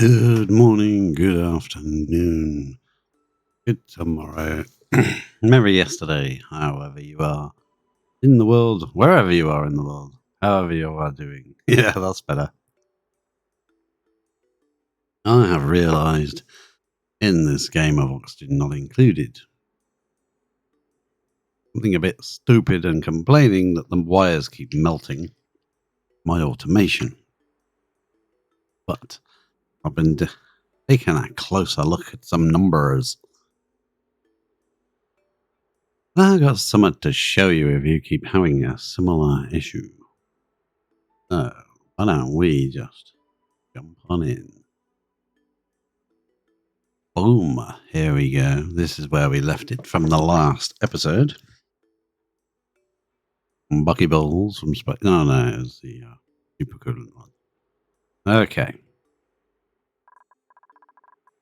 Good morning, good afternoon, good tomorrow, merry yesterday, however you are in the world, wherever you are in the world, however you are doing. Yeah, that's better. I have realised in this game of Oxygen Not Included something a bit stupid and complaining that the wires keep melting my automation. But I've been taking a closer look at some numbers. I got something to show you if you keep having a similar issue. So, why don't we just jump on in? Boom, here we go. This is where we left it from the last episode. Buckyballs from No, it's the super equivalent one. Okay.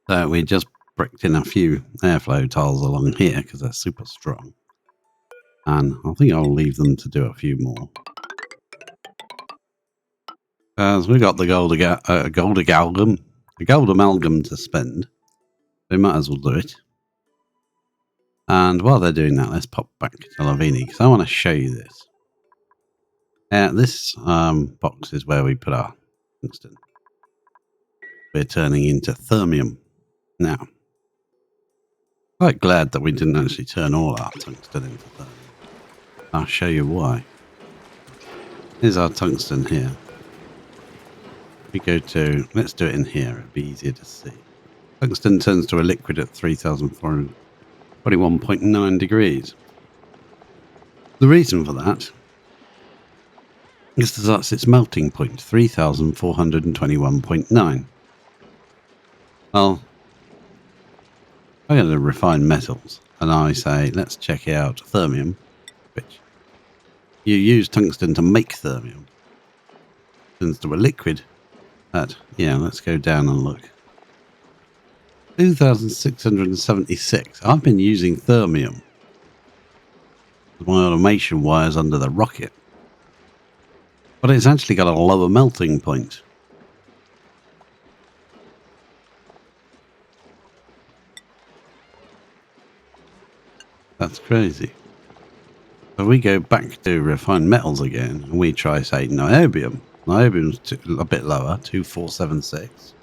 So we just bricked in a few airflow tiles along here because they're super strong. And I think I'll leave them to do a few more. As we got the gold amalgam to spend, we might as well do it. And while they're doing that, let's pop back to Lavini because I want to show you this. This box is where we put our tungsten. We're turning into thermium now. Quite glad that we didn't actually turn all our tungsten into thermium. I'll show you why. Here's our tungsten here. We go to, let's do it in here, it'll be easier to see. Tungsten turns to a liquid at 3,421.9 degrees. The reason for that is that that's its melting point, 3,421.9. Well, I go to refine metals and I say, let's check out thermium, which you use tungsten to make thermium. Turns to a liquid at, let's go down and look. 2,676. I've been using thermium with my automation wires under the rocket. But it's actually got a lower melting point. That's crazy. So we go back to refined metals again, and we try, say, niobium. Niobium's a bit lower, 2,476.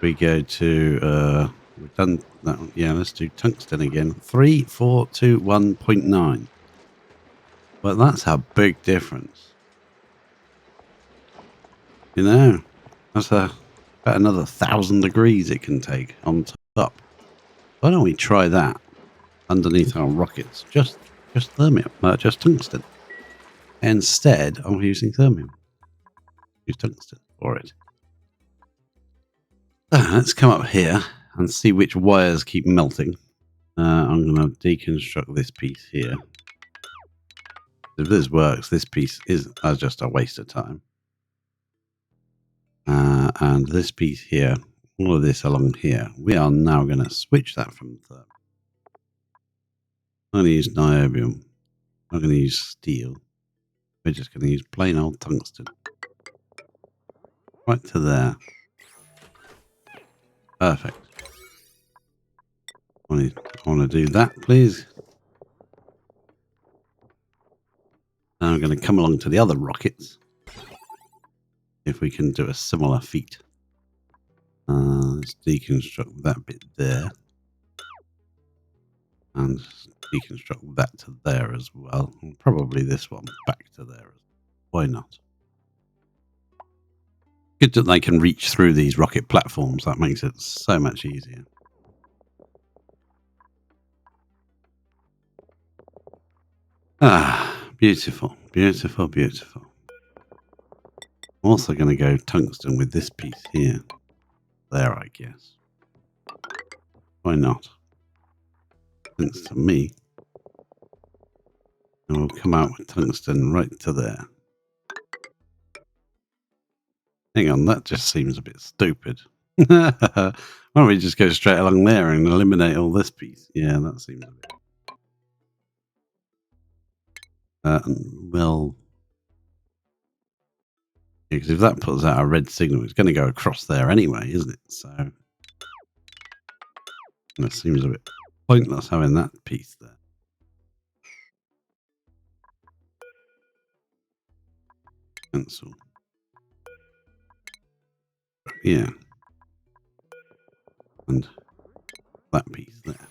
We go to, we've done that. Yeah, let's do tungsten again. 3,421.9. Well, that's a big difference. That's about another 1,000 degrees it can take on top. Why don't we try that underneath our rockets? Just thermium, just tungsten. Instead of using thermium, use tungsten for it. Let's come up here and see which wires keep melting. I'm going to deconstruct this piece here. If this works, this piece is just a waste of time. And this piece here, all of this along here, we are now going to switch that from thermium. I'm going to use niobium. I'm going to use steel. We're just going to use plain old tungsten. Right to there. Perfect. I want to do that, please. Now I'm going to come along to the other rockets. If we can do a similar feat. Let's deconstruct that bit there. And deconstruct that to there as well. And probably this one back to there. Why not? Good that they can reach through these rocket platforms. That makes it so much easier. Beautiful, beautiful, beautiful. I'm also going to go tungsten with this piece here. There, I guess. Why not? Thanks to me. And we'll come out with tungsten right to there. Hang on, that just seems a bit stupid. Why don't we just go straight along there and eliminate all this piece? Yeah, that seems a bit... well, Because if that puts out a red signal, it's going to go across there anyway, isn't it? So it seems a bit pointless having that piece there. Cancel. Yeah. And that piece there.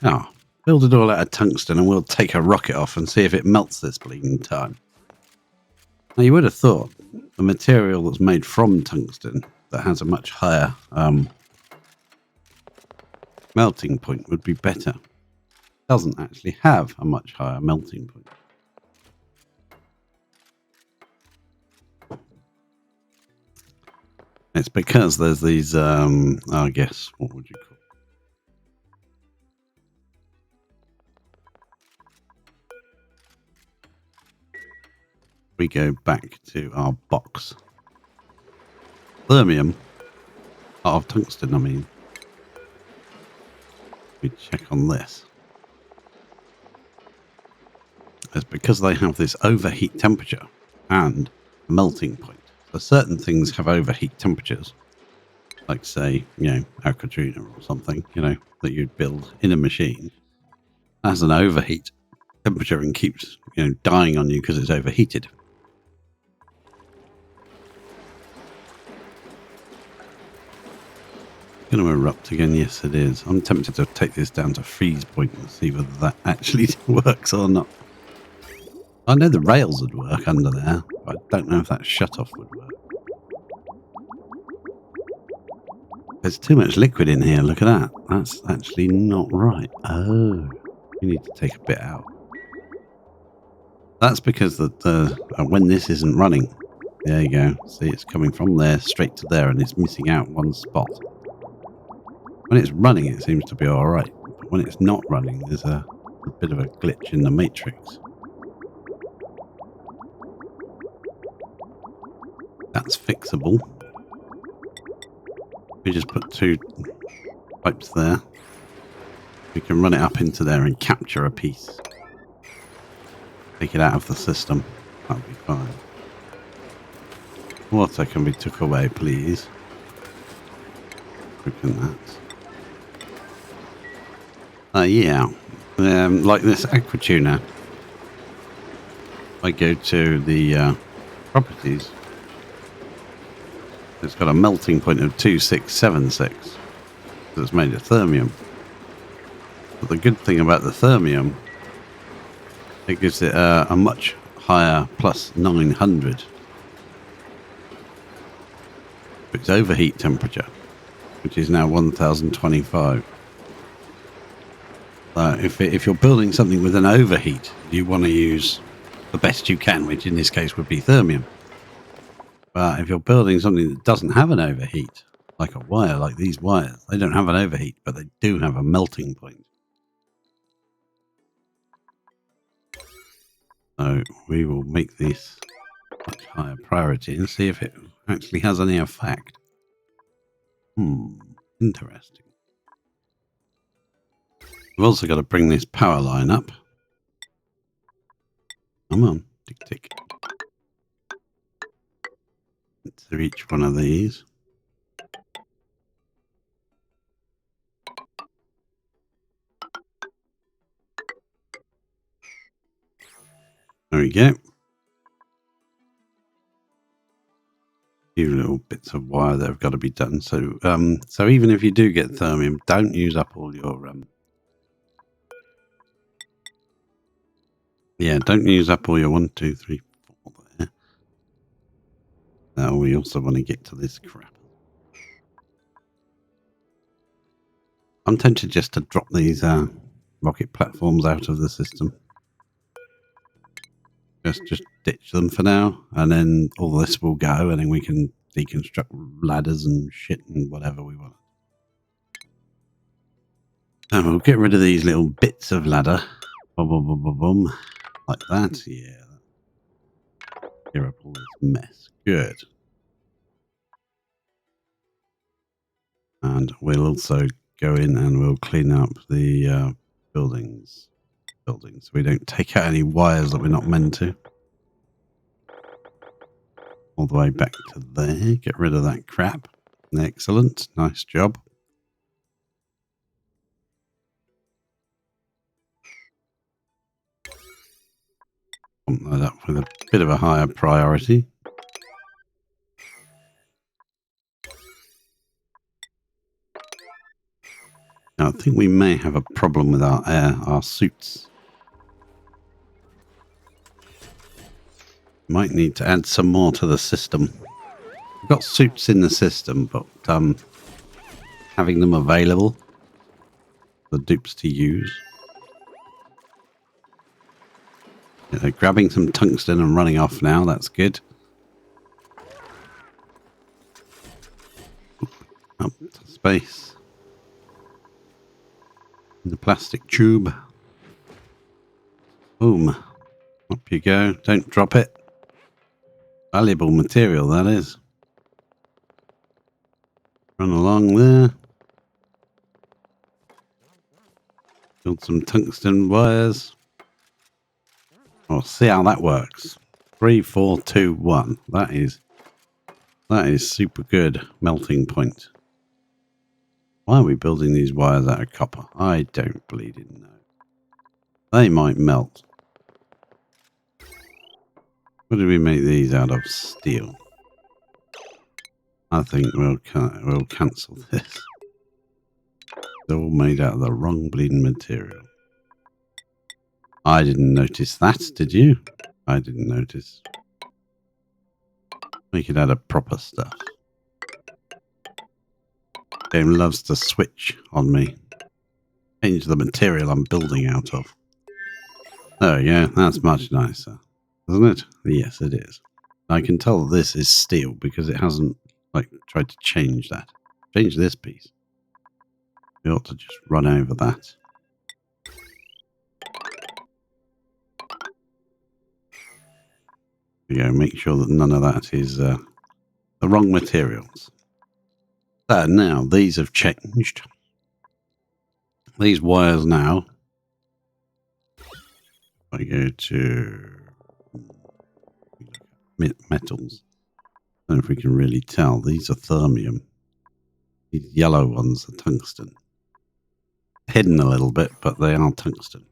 Oh, build it all out of tungsten and we'll take a rocket off and see if it melts this bleeding time. Now, you would have thought the material that's made from tungsten that has a much higher melting point would be better. It doesn't actually have a much higher melting point. It's because there's these, I guess, what would you call it? We go back to our box. Thermium, of tungsten, I mean. We check on this. It's because they have this overheat temperature and melting point. So certain things have overheat temperatures, like say, Aquadrina or something, that you'd build in a machine. It has an overheat temperature and keeps, dying on you because it's overheated. Going to erupt again? Yes, it is. I'm tempted to take this down to freeze point and see whether that actually works or not. I know the rails would work under there, but I don't know if that shutoff would work. There's too much liquid in here. Look at that. That's actually not right. Oh, you need to take a bit out. That's because when this isn't running, there you go. See, it's coming from there straight to there, and it's missing out one spot. When it's running, it seems to be all right. But when it's not running, there's a bit of a glitch in the matrix. That's fixable. We just put 2 pipes there. We can run it up into there and capture a piece. Take it out of the system. That'll be fine. Water can be took away, please. Open that. Yeah. Like this Aquatuna. I go to the properties. It's got a melting point of 2676. So it's made of thermium. But the good thing about the thermium, it gives it a much higher plus 900. Its overheat temperature, which is now 1025. If you're building something with an overheat, you want to use the best you can, which in this case would be thermium. But if you're building something that doesn't have an overheat, like a wire, like these wires, they don't have an overheat, but they do have a melting point. So we will make this much higher priority and see if it actually has any effect. Interesting. We've also got to bring this power line up. Come on, tick tick. To each one of these. There we go. Few little bits of wire that have got to be done. So, so even if you do get thermium, don't use up all your yeah, don't use up all your 1, 2, 3, 4 there. Now we also want to get to this crap. I'm tempted just to drop these rocket platforms out of the system. Just ditch them for now, and then all this will go, and then we can deconstruct ladders and shit and whatever we want. And we'll get rid of these little bits of ladder. Boom, boom, boom, boom, boom. Like that. Yeah. Clear up all this mess. Good. And we'll also go in and we'll clean up the buildings. So we don't take out any wires that we're not meant to. all the way back to there. Get rid of that crap. Excellent. Nice job. Bump that up with a bit of a higher priority. Now, I think we may have a problem with our suits. Might need to add some more to the system. We've got suits in the system, but having them available for dupes to use. Yeah, they're grabbing some tungsten and running off now. That's good. Up to space. In the plastic tube. Boom. Up you go. Don't drop it. Valuable material, that is. Run along there. Build some tungsten wires. We'll see how that works. 3, 4, 2, 1. That is super good melting point. Why are we building these wires out of copper? I don't bleeding know. They might melt. What do we make these out of? Steel. I think we'll cancel this. They're all made out of the wrong bleeding material. I didn't notice that, did you? I didn't notice. Make it out of proper stuff. Game loves to switch on me. Change the material I'm building out of. Oh yeah, that's much nicer, isn't it? Yes, it is. I can tell this is steel because it hasn't tried to change that. Change this piece. We ought to just run over that. There we go. Make sure that none of that is the wrong materials. So now these have changed. These wires now. I go to metals. I don't know if we can really tell. These are thermium. These yellow ones are tungsten. Hidden a little bit, but they are tungsten.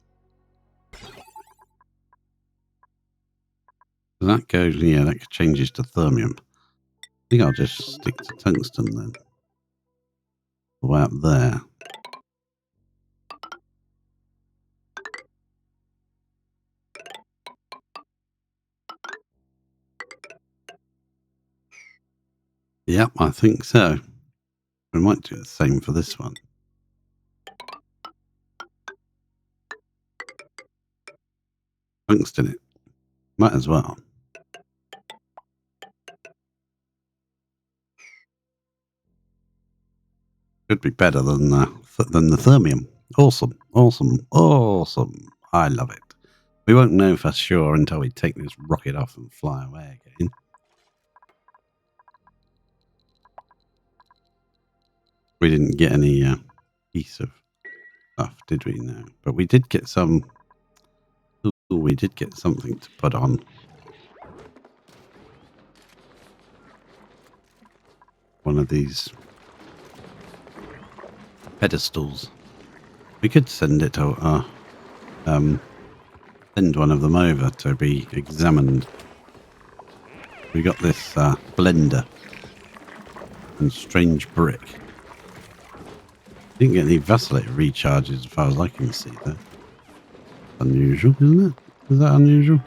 So that goes, yeah, that changes to thermium. I think I'll just stick to tungsten then. The way up there. Yep, I think so. We might do the same for this one. Tungsten it. Might as well. Could be better than the thermium. Awesome, awesome, awesome. I love it. We won't know for sure until we take this rocket off and fly away again. We didn't get any piece of stuff, did we? No. But we did get some... Ooh, we did get something to put on. One of these pedestals. We could send it to... send one of them over to be examined. We got this blender and strange brick. Didn't get any vacillator recharges as far as I can see though. Unusual, isn't it? Is that unusual?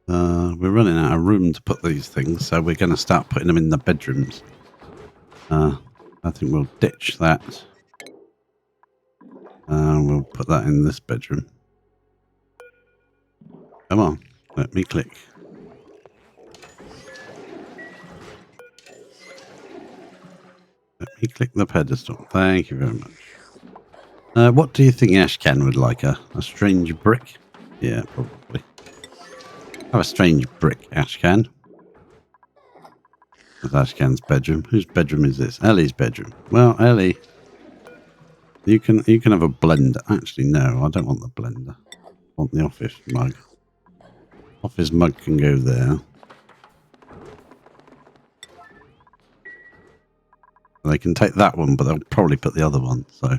We're running out of room to put these things, so we're going to start putting them in the bedrooms. I think we'll ditch that. We'll put that in this bedroom. Come on, let me click. Let me click the pedestal. Thank you very much. What do you think Ashcan would like? A strange brick? Yeah, probably. Have a strange brick, Ashcan. That's Ashcan's bedroom. Whose bedroom is this? Ellie's bedroom. Well, Ellie, you can have a blender. Actually, no, I don't want the blender. I want the office mug. Office mug can go there. They can take that one, but they'll probably put the other one. So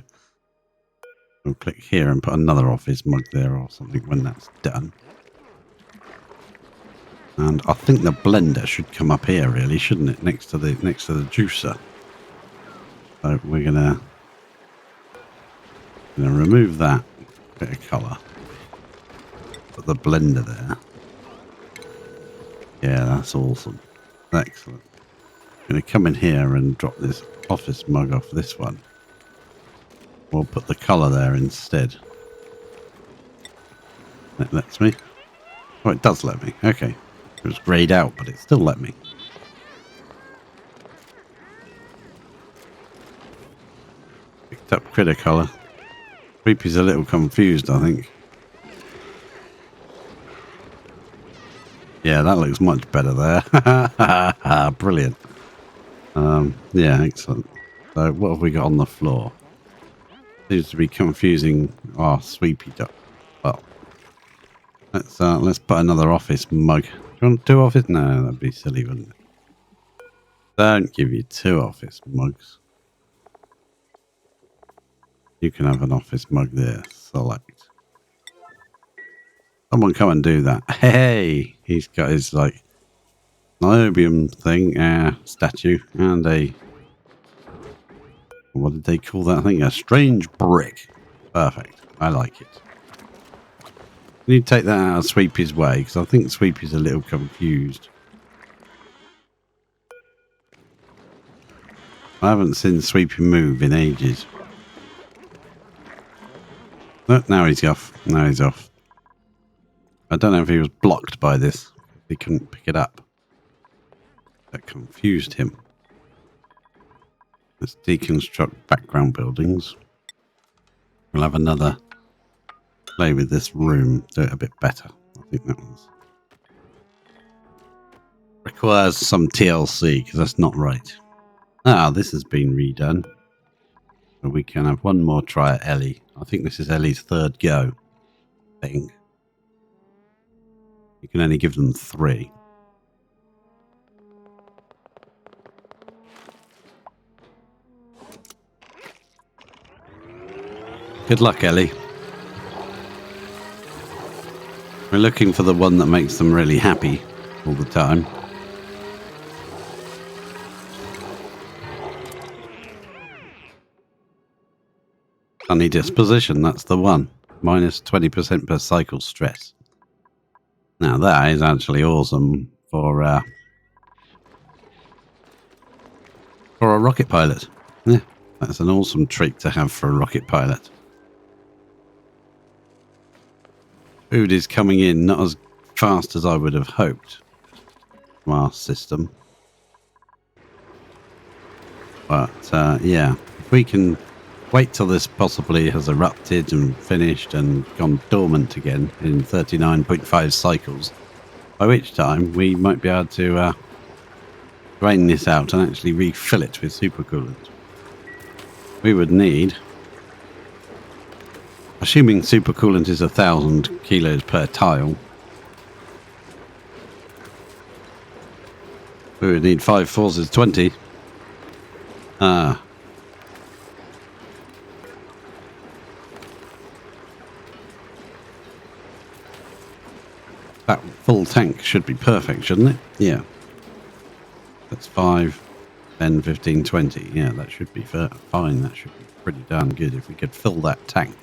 we'll click here and put another office mug there or something when that's done. And I think the blender should come up here, really, shouldn't it? Next to the juicer. So we're gonna remove that bit of colour. Put the blender there. Yeah, that's awesome. Excellent. I'm going to come in here and drop this office mug off this one. We'll put the colour there instead. That lets me. Oh, it does let me. Okay. It was greyed out, but it still let me. Picked up critter colour. Creepy's a little confused, I think. Yeah, that looks much better there. Brilliant. Yeah, excellent. So what have we got on the floor? Seems to be confusing our sweepy duck. Well, let's put another office mug. Do you want 2 office? No, that'd be silly, wouldn't it? Don't give you 2 office mugs. You can have an office mug there. Select. Someone come and do that. Hey, he's got his like niobium thing, statue, and a, what did they call that thing? A strange brick. Perfect. I like it. Can you take that out of Sweepy's way? Because I think Sweepy's a little confused. I haven't seen Sweepy move in ages. Oh, now he's off. Now he's off. I don't know if he was blocked by this. He couldn't pick it up. That confused him. Let's deconstruct background buildings. We'll have another play with this room. Do it a bit better. I think that one's requires some TLC because that's not right. Ah, this has been redone. So we can have one more try at Ellie. I think this is Ellie's 3rd go thing. You can only give them 3. Good luck, Ellie. We're looking for the one that makes them really happy all the time. Sunny disposition, that's the one. Minus 20% per cycle stress. Now that is actually awesome for a rocket pilot. Yeah, that's an awesome trait to have for a rocket pilot. Food is coming in not as fast as I would have hoped from our system. But yeah, if we can wait till this possibly has erupted and finished and gone dormant again in 39.5 cycles, by which time we might be able to drain this out and actually refill it with supercoolant. We would need, assuming supercoolant is 1,000 kilos per tile, we would need 5 forces 20. That full tank should be perfect, shouldn't it? Yeah. That's 5, 10, 15, 20. Yeah, that should be fine. That should be pretty darn good. If we could fill that tank,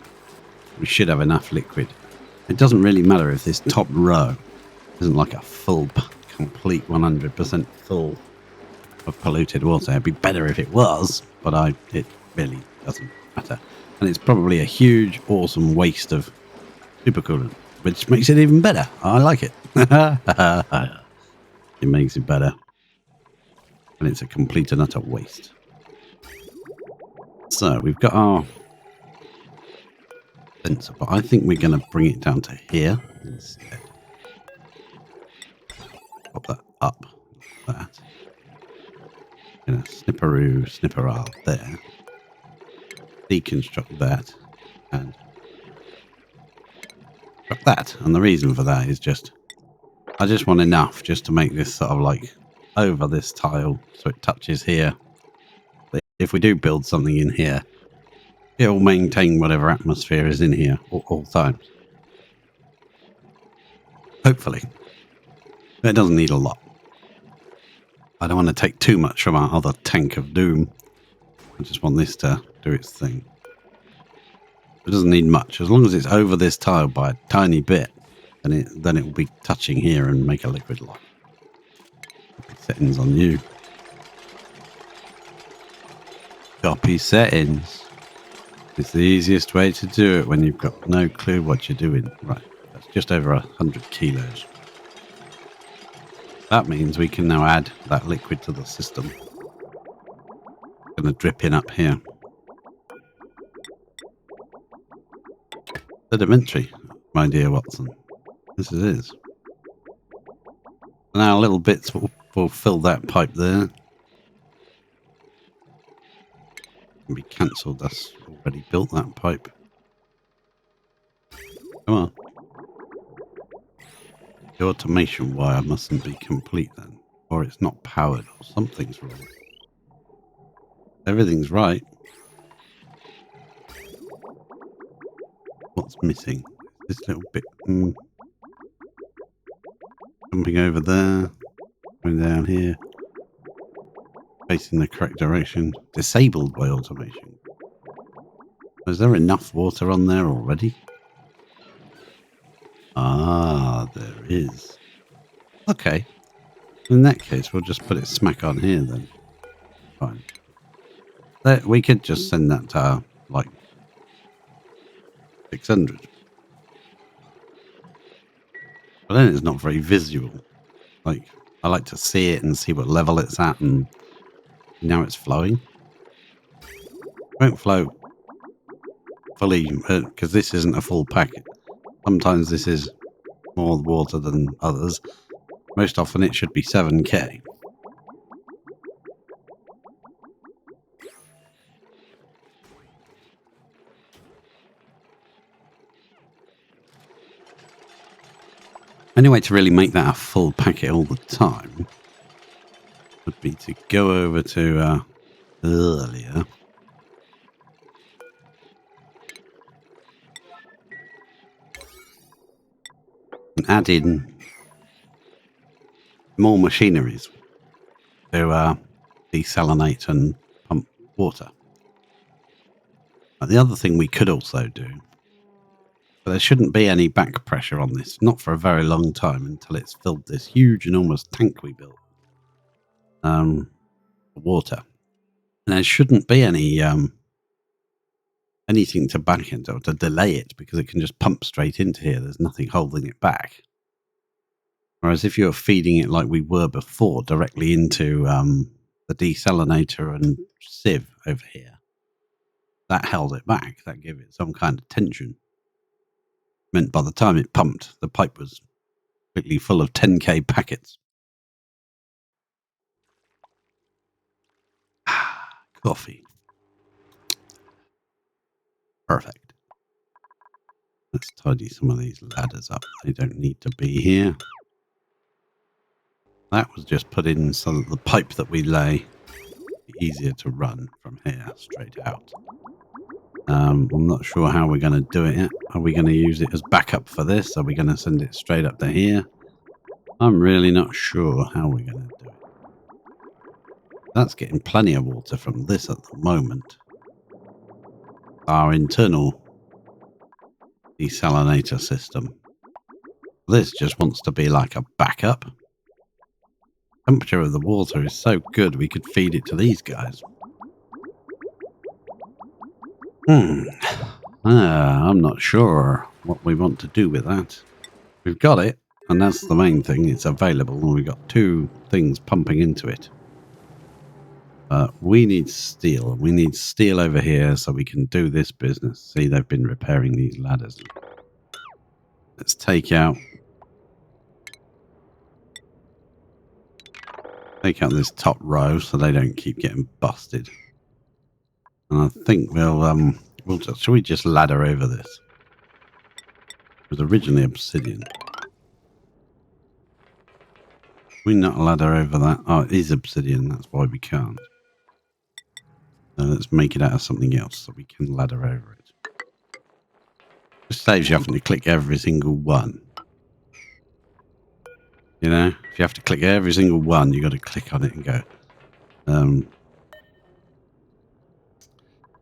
we should have enough liquid. It doesn't really matter if this top row isn't like a full, complete 100% full of polluted water. It'd be better if it was, but it really doesn't matter. And it's probably a huge, awesome waste of supercoolant, which makes it even better. I like it. It makes it better. And it's a complete and utter waste. So we've got our sensor, but I think we're going to bring it down to here instead. Pop that up like that. Gonna snipperoo there. Deconstruct that and drop that. And the reason for that is just I just want enough just to make this sort of like over this tile so it touches here. If we do build something in here, it will maintain whatever atmosphere is in here at all times. Hopefully. It doesn't need a lot. I don't want to take too much from our other tank of doom. I just want this to do its thing. It doesn't need much. As long as it's over this tile by a tiny bit, then it will be touching here and make a liquid lock. Settings on you. Copy settings. It's the easiest way to do it when you've got no clue what you're doing. Right, that's just over 100 kilos. That means we can now add that liquid to the system. It's going to drip in up here. Sedimentary, my dear Watson. This it is. Now little bits will fill that pipe there. Can be cancelled. That's already built that pipe. Come on. The automation wire mustn't be complete then, or it's not powered, or something's wrong. Everything's right. What's missing? This little bit. Jumping over there. Going down here. Facing the correct direction. Disabled by automation. Is there enough water on there already? Ah, there is. Okay. In that case, we'll just put it smack on here then. Fine. We could just send that to like 600. But then it's not very visual. Like, I like to see it and see what level it's at, and now it's flowing. It won't flow fully because this isn't a full packet. Sometimes this is more water than others. Most often it should be 7K. Only way to really make that a full packet all the time would be to go over to earlier. And add in more machineries to desalinate and pump water. The other thing we could also do, but there shouldn't be any back pressure on this, not for a very long time until it's filled this huge, enormous tank we built. Water. And there shouldn't be any anything to back it or to delay it because it can just pump straight into here. There's nothing holding it back. Whereas if you're feeding it like we were before, directly into the desalinator and sieve over here, that held it back. That gave it some kind of tension. Meant by the time it pumped, the pipe was completely full of 10K packets. Coffee. Perfect. Let's tidy some of these ladders up. They don't need to be here. That was just put in so that the pipe that we lay be easier to run from here straight out. I'm not sure how we're going to do it yet. Are we going to use it as backup for this? Are we going to send it straight up to here? I'm really not sure how we're going to do it. That's getting plenty of water from this at the moment. Our internal desalinator system. This just wants to be like a backup. Temperature of the water is so good we could feed it to these guys. I'm not sure what we want to do with that. We've got it, and that's the main thing. It's available, and we've got two things pumping into it. We need steel. We need steel over here so we can do this business. See, they've been repairing these ladders. Let's take out this top row so they don't keep getting busted. And I think shall we just ladder over this? It was originally obsidian. We not ladder over that. Oh, it is obsidian. That's why we can't. So let's make it out of something else so we can ladder over it. Just saves you having to click every single one. You know, if you have to click every single one, you got to click on it and go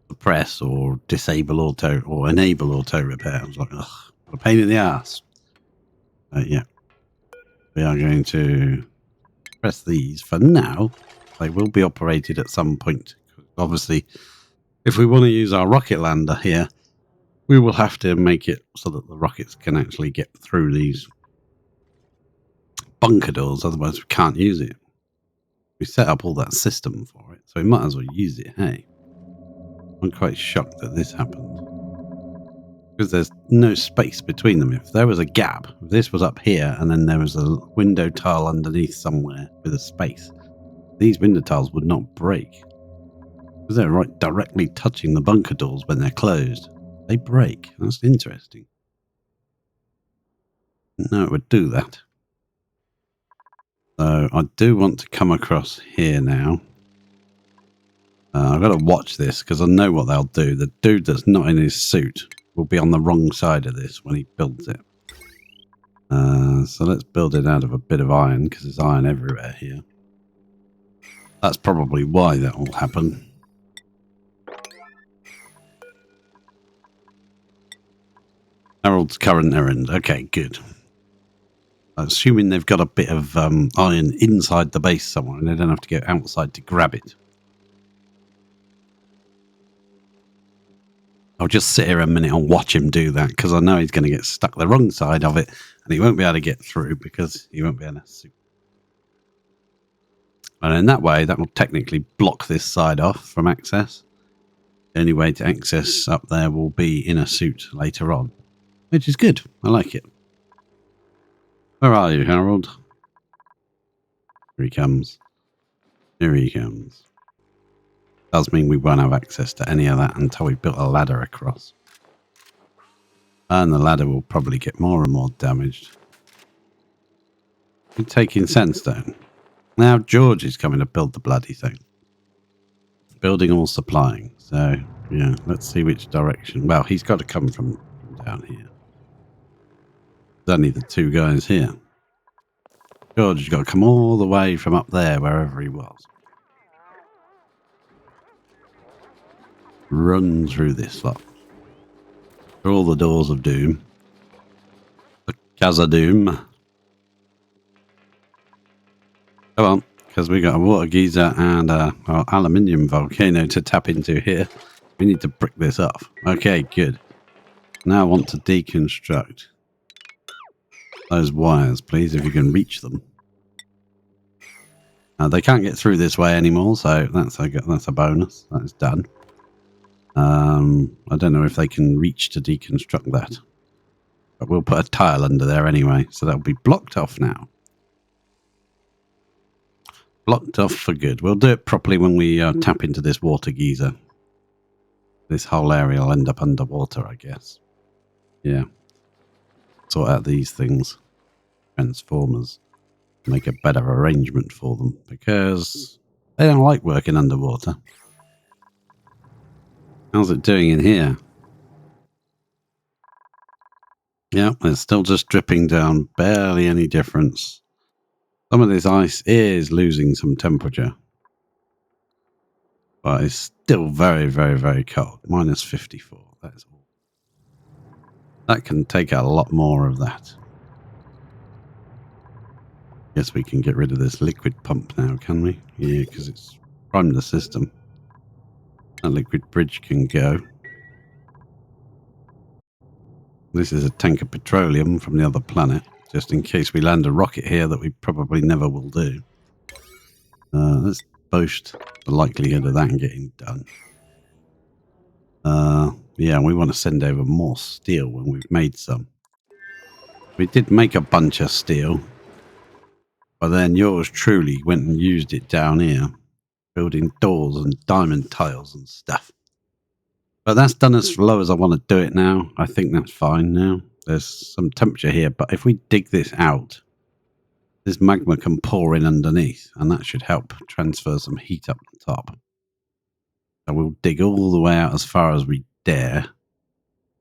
suppress or disable auto or enable auto repair. I was like, ugh, what a pain in the ass. Yeah, we are going to press these for now. They will be operated at some point. Obviously, if we want to use our rocket lander here, we will have to make it so that the rockets can actually get through these bunker doors. Otherwise, we can't use it. We set up all that system for it, so we might as well use it, hey? I'm quite shocked that this happened. Because there's no space between them. If there was a gap, if this was up here and then there was a window tile underneath somewhere with a space, these window tiles would not break. Because they're right directly touching the bunker doors when they're closed. They break. That's interesting. No, it would do that. So I do want to come across here now. I've got to watch this because I know what they'll do. The dude that's not in his suit will be on the wrong side of this when he builds it. So let's build it out of a bit of iron because there's iron everywhere here. That's probably why that will happen. Harold's current errand. Okay, good. Assuming they've got a bit of iron inside the base somewhere and they don't have to go outside to grab it. I'll just sit here a minute and watch him do that because I know he's going to get stuck the wrong side of it and he won't be able to get through because he won't be able to. And in that way, that will technically block this side off from access. The only way to access up there will be in a suit later on, which is good. I like it. Where are you, Harold? Here he comes. Here he comes. Does mean we won't have access to any of that until we built a ladder across. And the ladder will probably get more and more damaged. We're taking sandstone. Now George is coming to build the bloody thing. Building or supplying. So, yeah, let's see which direction. Well, he's got to come from down here. There's only the two guys here. George has got to come all the way from up there, wherever he was. Run through this lot. Through all the doors of doom. The Casa Doom. Come on, because we got a water geyser and our aluminium volcano to tap into here. We need to brick this off. Okay, good. Now I want to deconstruct those wires, please, if you can reach them. They can't get through this way anymore, so that's a bonus. That's done. I don't know if they can reach to deconstruct that. But we'll put a tile under there anyway, so that'll be blocked off now. Blocked off for good. We'll do it properly when we tap into this water geyser. This whole area will end up underwater, I guess. Yeah. Sort out these things. Transformers. Make a better arrangement for them, because they don't like working underwater. How's it doing in here? Yeah, it's still just dripping down. Barely any difference. Some of this ice is losing some temperature. But it's still very, very, very cold. Minus 54. That is all. That can take out a lot more of that. Guess we can get rid of this liquid pump now, can we? Yeah, because it's primed the system. That liquid bridge can go. This is a tank of petroleum from the other planet, just in case we land a rocket here that we probably never will do. Let's boost the likelihood of that getting done. Yeah, we want to send over more steel when we've made some. We did make a bunch of steel, but then yours truly went and used it down here, building doors and diamond tiles and stuff. But that's done as low as I want to do it now. I think that's fine now. There's some temperature here, but if we dig this out, this magma can pour in underneath, and that should help transfer some heat up the top. So we'll dig all the way out as far as we dare.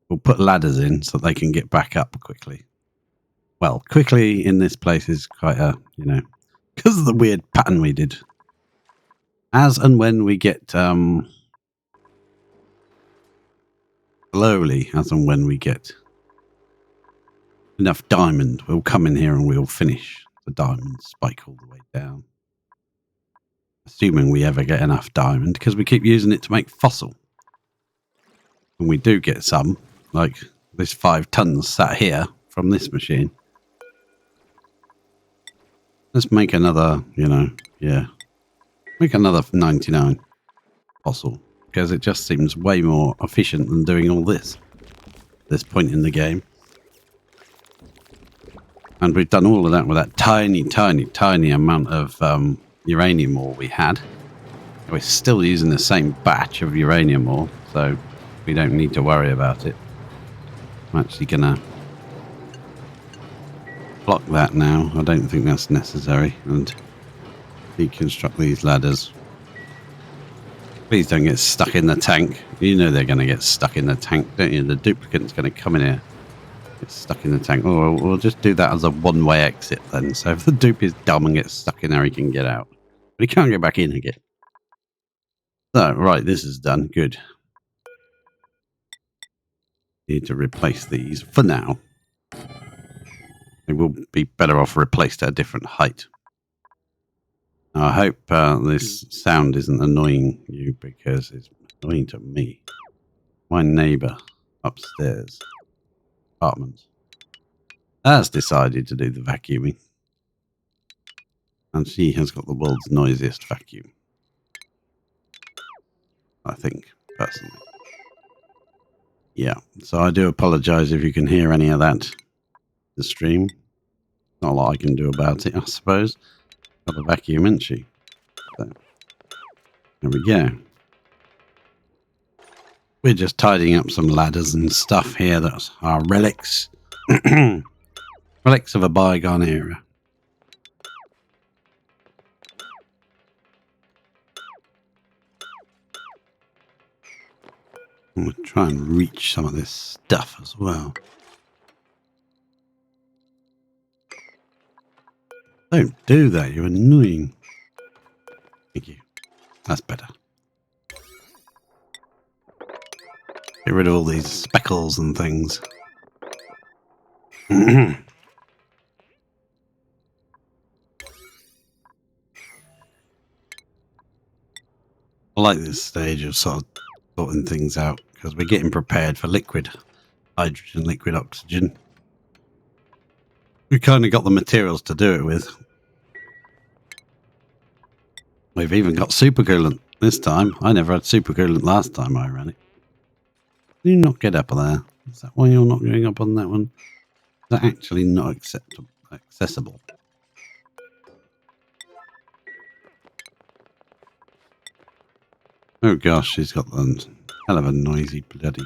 We'll put ladders in so they can get back up quickly. Well, quickly in this place is quite a, because of the weird pattern we did. As and when we get, slowly, as and when we get enough diamond, we'll come in here and we'll finish the diamond spike all the way down. Assuming we ever get enough diamond, because we keep using it to make fossil. When we do get some, like this 5 tons sat here from this machine. Let's make another, make another 99 fossil, because it just seems way more efficient than doing all this at this point in the game. And we've done all of that with that tiny amount of uranium ore we had. We're still using the same batch of uranium ore, so we don't need to worry about it. I'm actually going to block that now. I don't think that's necessary. And deconstruct these ladders. Please don't get stuck in the tank. You know they're going to get stuck in the tank, don't you? The duplicate's going to come in here. Get stuck in the tank. Oh, we'll just do that as a one-way exit then. So if the dupe is dumb and gets stuck in there, he can get out. But he can't get back in again. So, right, this is done. Good. Need to replace these for now. They will be better off replaced at a different height. Now, I hope this sound isn't annoying you, because it's annoying to me. My neighbour upstairs apartment has decided to do the vacuuming. And she has got the world's noisiest vacuum. I think, personally. Yeah, so I do apologise if you can hear any of that. The stream. Not a lot I can do about it, I suppose. Got a vacuum, isn't she? So, there we go. We're just tidying up some ladders and stuff here. That's our relics. Relics of a bygone era. We'll try and reach some of this stuff as well. Don't do that, you're annoying. Thank you. That's better. Get rid of all these speckles and things. I like this stage of sort of sorting things out, because we're getting prepared for liquid hydrogen, liquid oxygen. We kind of got the materials to do it with. We've even got supercoolant this time. I never had supercoolant last time I ran it. Can you not get up there? Is that why you're not going up on that one? Is that actually not accessible? Oh gosh, she's got the hell of a noisy bloody...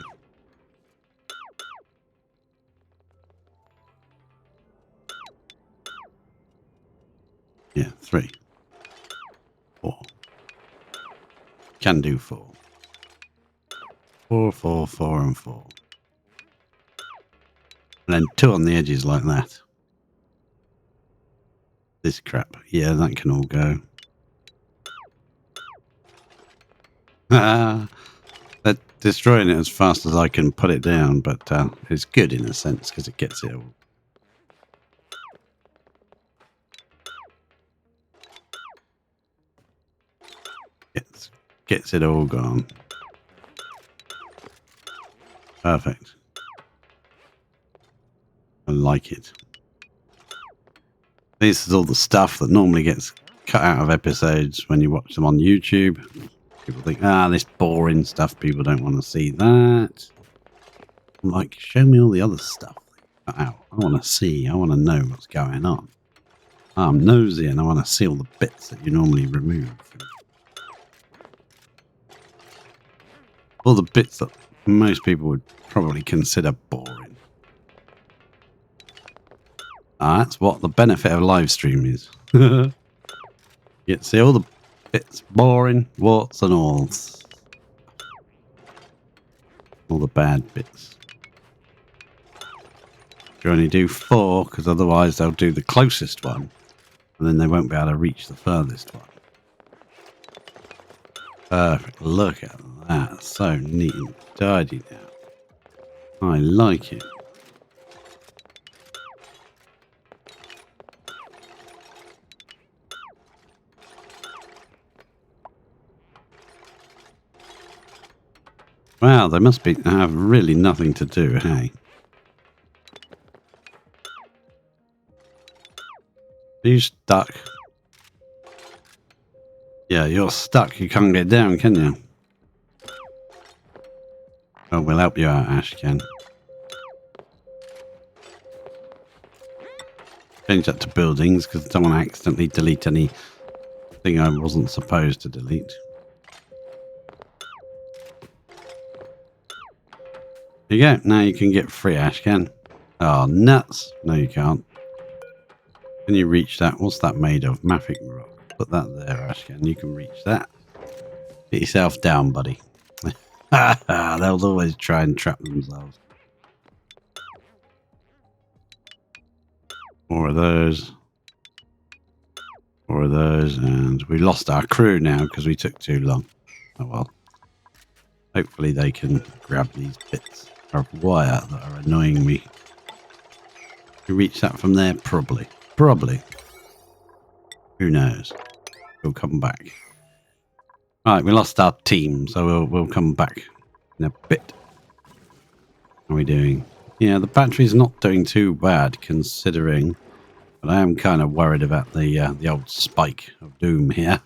Yeah, 3. 4. Can do 4. 4, 4, 4 and 4. And then 2 on the edges like that. This crap. Yeah, that can all go. They're destroying it as fast as I can put it down, but it's good in a sense, because it gets it all. Gets it all gone. Perfect. I like it. This is all the stuff that normally gets cut out of episodes when you watch them on YouTube. People think, this boring stuff, people don't want to see that. I'm like, show me all the other stuff that cut out. I want to see, I want to know what's going on. I'm nosy and I want to see all the bits that you normally remove. All the bits that most people would probably consider boring. That's what the benefit of live stream is. You get to see all the bits, boring, warts and alls. All the bad bits. You only do 4, because otherwise they'll do the closest one, and then they won't be able to reach the furthest one. Perfect. Look at that. So neat and tidy now. I like it. Wow, they must have really nothing to do, hey? Are you stuck? Yeah, you're stuck. You can't get down, can you? Oh, we'll help you out, Ash can. Change that to buildings, because I don't want to accidentally delete anything I wasn't supposed to delete. There you go. Now you can get free, Ash can. Oh, nuts. No, you can't. Can you reach that? What's that made of? Mafic rock. Put that there, Ashcan. You can reach that. Get yourself down, buddy. They'll always try and trap themselves. More of those. More of those. And we lost our crew now because we took too long. Oh well. Hopefully they can grab these bits of wire that are annoying me. You reach that from there? Probably. Probably. Who knows? We'll come back. Right, we lost our team, so we'll come back in a bit. How are we doing? Yeah, the battery's not doing too bad considering, but I am kind of worried about the old spike of doom here.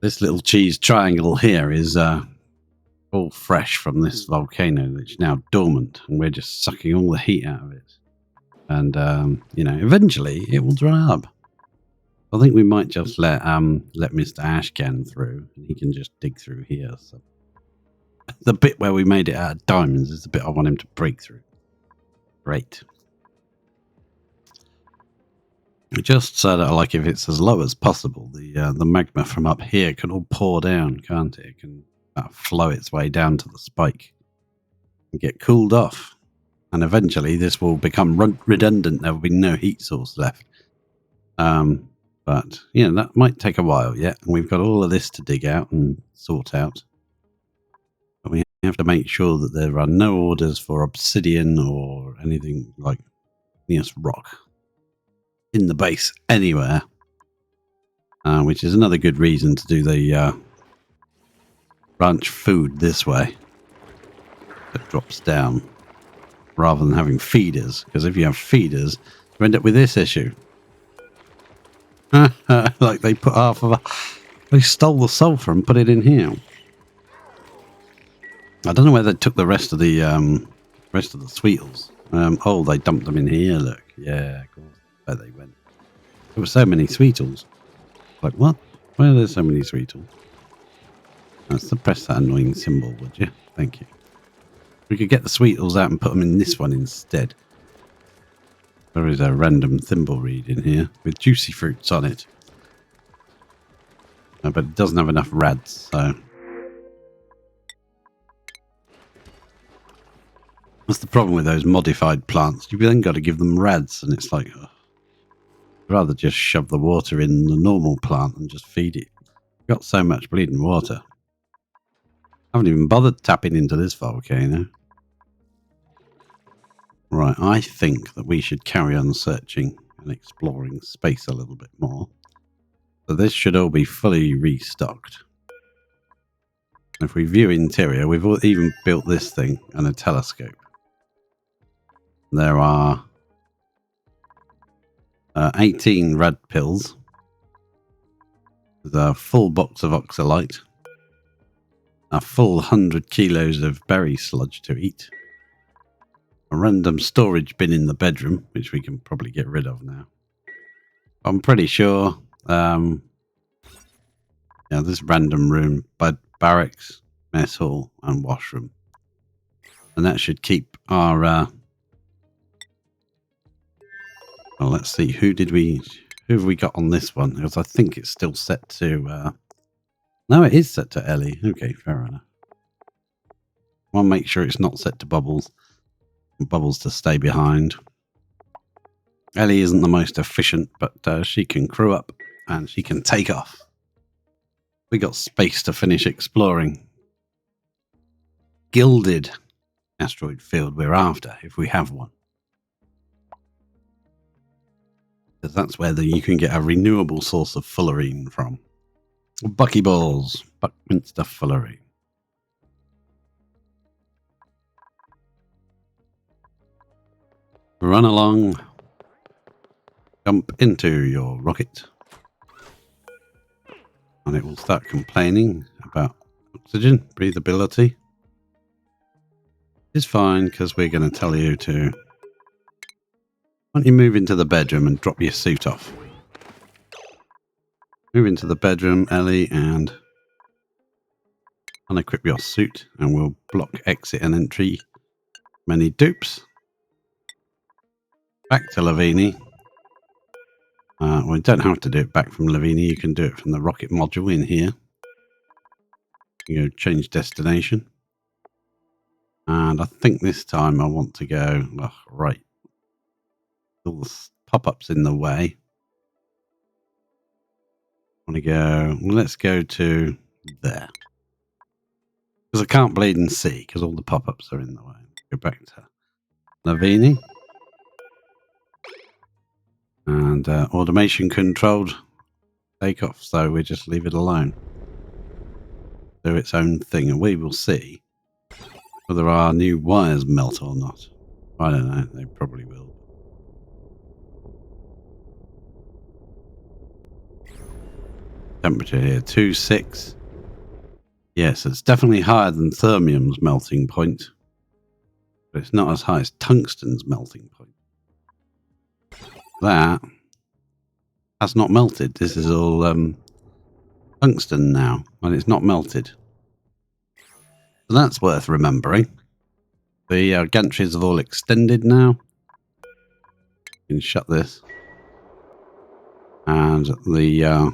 This little cheese triangle here is all fresh from this volcano that's now dormant, and we're just sucking all the heat out of it. And you know, eventually it will dry up. I think we might just let Mr. Ashcan through, and he can just dig through here. So the bit where we made it out of diamonds is the bit I want him to break through. Great. Just so that, like, if it's as low as possible, the magma from up here can all pour down, can't it? It can flow its way down to the spike and get cooled off. And eventually this will become redundant. There will be no heat source left. But, you know, that might take a while yet. And we've got all of this to dig out and sort out. But we have to make sure that there are no orders for obsidian or anything like igneous rock in the base anywhere. Which is another good reason to do the branch food this way. It drops down rather than having feeders. Because if you have feeders, you end up with this issue. Like they put they stole the sulfur and put it in here. I don't know where they took the rest of the sweetles. Oh, they dumped them in here. Look, yeah, of course, where they went. There were so many sweetles. Like what? Why are there so many sweetles? Let's press that annoying symbol, would you? Thank you. We could get the sweetles out and put them in this one instead. There is a random thimble reed in here with juicy fruits on it. But it doesn't have enough rads, so... That's the problem with those modified plants. You've then got to give them rads, and it's like... I'd rather just shove the water in the normal plant and just feed it. Got so much bleeding water. I haven't even bothered tapping into this volcano. Right, I think that we should carry on searching and exploring space a little bit more. So this should all be fully restocked. If we view interior, we've even built this thing and a telescope. There are 18 red pills. There's a full box of oxalite. A full 100 kilos of berry sludge to eat. A random storage bin in the bedroom, which we can probably get rid of now. I'm pretty sure, yeah, this random room, barracks, mess hall, and washroom. And that should keep our Well, let's see. Who have we got on this one? Because I think it's still set to... no, it is set to Ellie. Okay, fair enough. I'll make sure it's not set to Bubbles. Bubbles to stay behind. Ellie isn't the most efficient, but she can crew up and she can take off. We got space to finish exploring. Gilded asteroid field we're after, if we have one. Because that's where you can get a renewable source of fullerene from. Buckyballs, Buckminster fullerene. Run along. Jump into your rocket. And it will start complaining about oxygen, breathability. It's fine, because we're going to tell you to... Why don't you move into the bedroom and drop your suit off? Move into the bedroom, Ellie, and unequip your suit, and we'll block exit and entry. Many dupes. Back to Lavini. Well, you don't have to do it back from Lavini. You can do it from the rocket module in here. You go change destination. And I think this time I want to go... Oh, right. All the pop-ups in the way. I want to go... Let's go to there. Because I can't bleed and see, because all the pop-ups are in the way. Go back to Lavini. And automation controlled takeoff, so we just leave it alone. Do its own thing, and we will see whether our new wires melt or not. I don't know, they probably will. Temperature here, 2.6. Yes, it's definitely higher than thermium's melting point, but it's not as high as tungsten's melting point. That has not melted. This is all tungsten now, and it's not melted. So that's worth remembering. The gantries have all extended now. You can shut this. And the...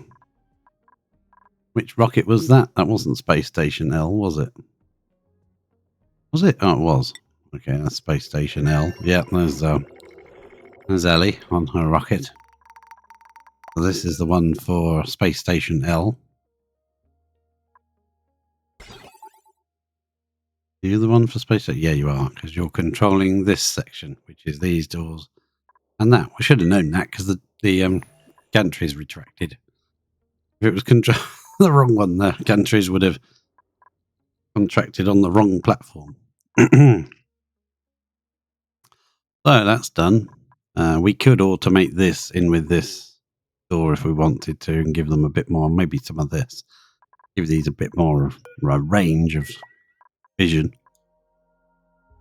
which rocket was that? That wasn't Space Station L, was it? Was it? Oh, it was. Okay, that's Space Station L. Yeah, there's Ellie on her rocket. So this is the one for Space Station L. Are you the one for Space Station? Yeah, you are, because you're controlling this section, which is these doors. And that. I should have known that, because the gantry is retracted. If it was the wrong one, the gantries would have contracted on the wrong platform. So that's done. We could automate this in with this door if we wanted to, and give them a bit more, maybe some of this. Give these a bit more of a range of vision.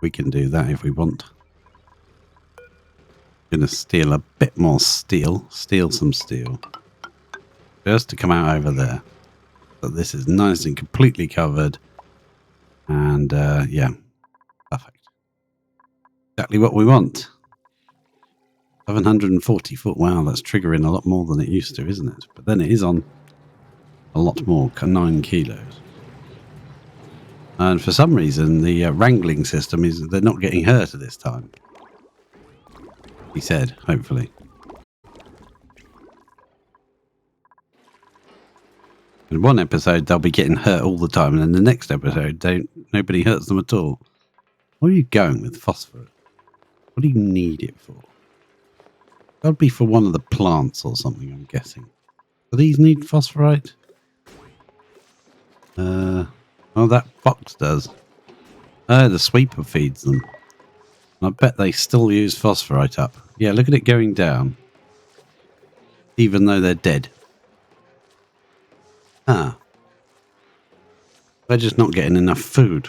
We can do that if we want. Gonna steal a bit more steel. Steal some steel. Just to come out over there. So this is nice and completely covered. And yeah, perfect. Exactly what we want. 740 foot. Wow, that's triggering a lot more than it used to, isn't it? But then it is on a lot more, 9 kilos. And for some reason, the wrangling system is they're not getting hurt at this time. He said, hopefully. In one episode, they'll be getting hurt all the time, and then the next episode, nobody hurts them at all. Where are you going with phosphorus? What do you need it for? That'd be for one of the plants or something, I'm guessing. Do these need phosphorite? Oh, that box does. Oh, the sweeper feeds them. I bet they still use phosphorite up. Yeah, look at it going down. Even though they're dead. Ah. They're just not getting enough food.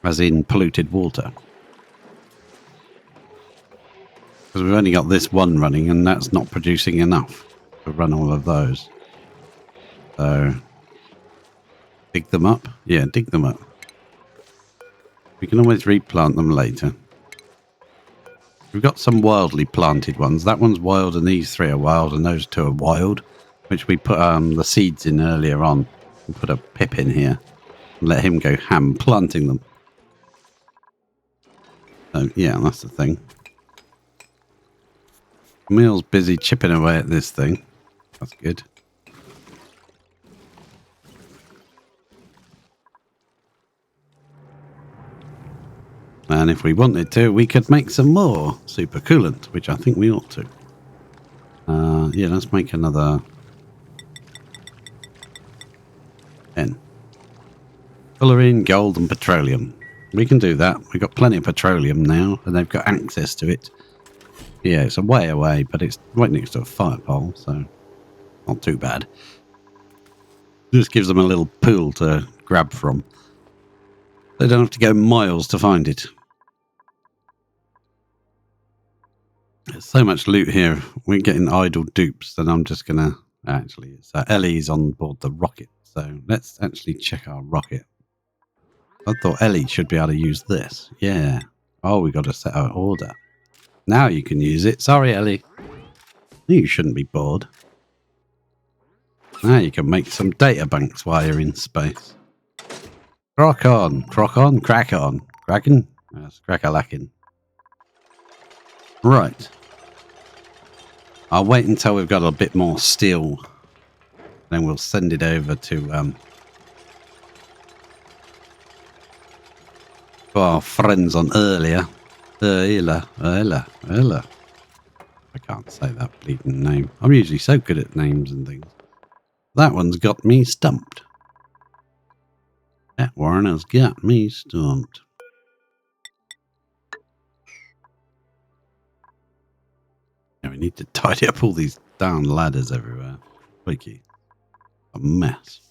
As in polluted water. Because we've only got this one running, and that's not producing enough to run all of those. So, dig them up? Yeah, dig them up. We can always replant them later. We've got some wildly planted ones. That one's wild and these three are wild and those two are wild, which we put the seeds in earlier on and put a pip in here and let him go ham planting them. So yeah, that's the thing. Camille's busy chipping away at this thing. That's good. And if we wanted to, we could make some more super coolant, which I think we ought to. Yeah, let's make another 10. Chlorine, gold, and petroleum. We can do that. We've got plenty of petroleum now, and they've got access to it. Yeah, it's a way away, but it's right next to a fire pole, so not too bad. Just gives them a little pool to grab from. They don't have to go miles to find it. There's so much loot here. We're getting idle dupes, and I'm just gonna actually. So Ellie's on board the rocket, so let's actually check our rocket. I thought Ellie should be able to use this. Yeah. Oh, we got to set our order. Now you can use it. Sorry, Ellie. You shouldn't be bored. Now you can make some data banks while you're in space. Crock on, crack on. Kraken? That's crack-a-lackin'. Right. I'll wait until we've got a bit more steel. Then we'll send it over to our friends on Earlier. Ella. I can't say that bleeding name. I'm usually so good at names and things. That one's got me stumped. That one has got me stumped. Yeah, we need to tidy up all these down ladders everywhere. Wiki. A mess.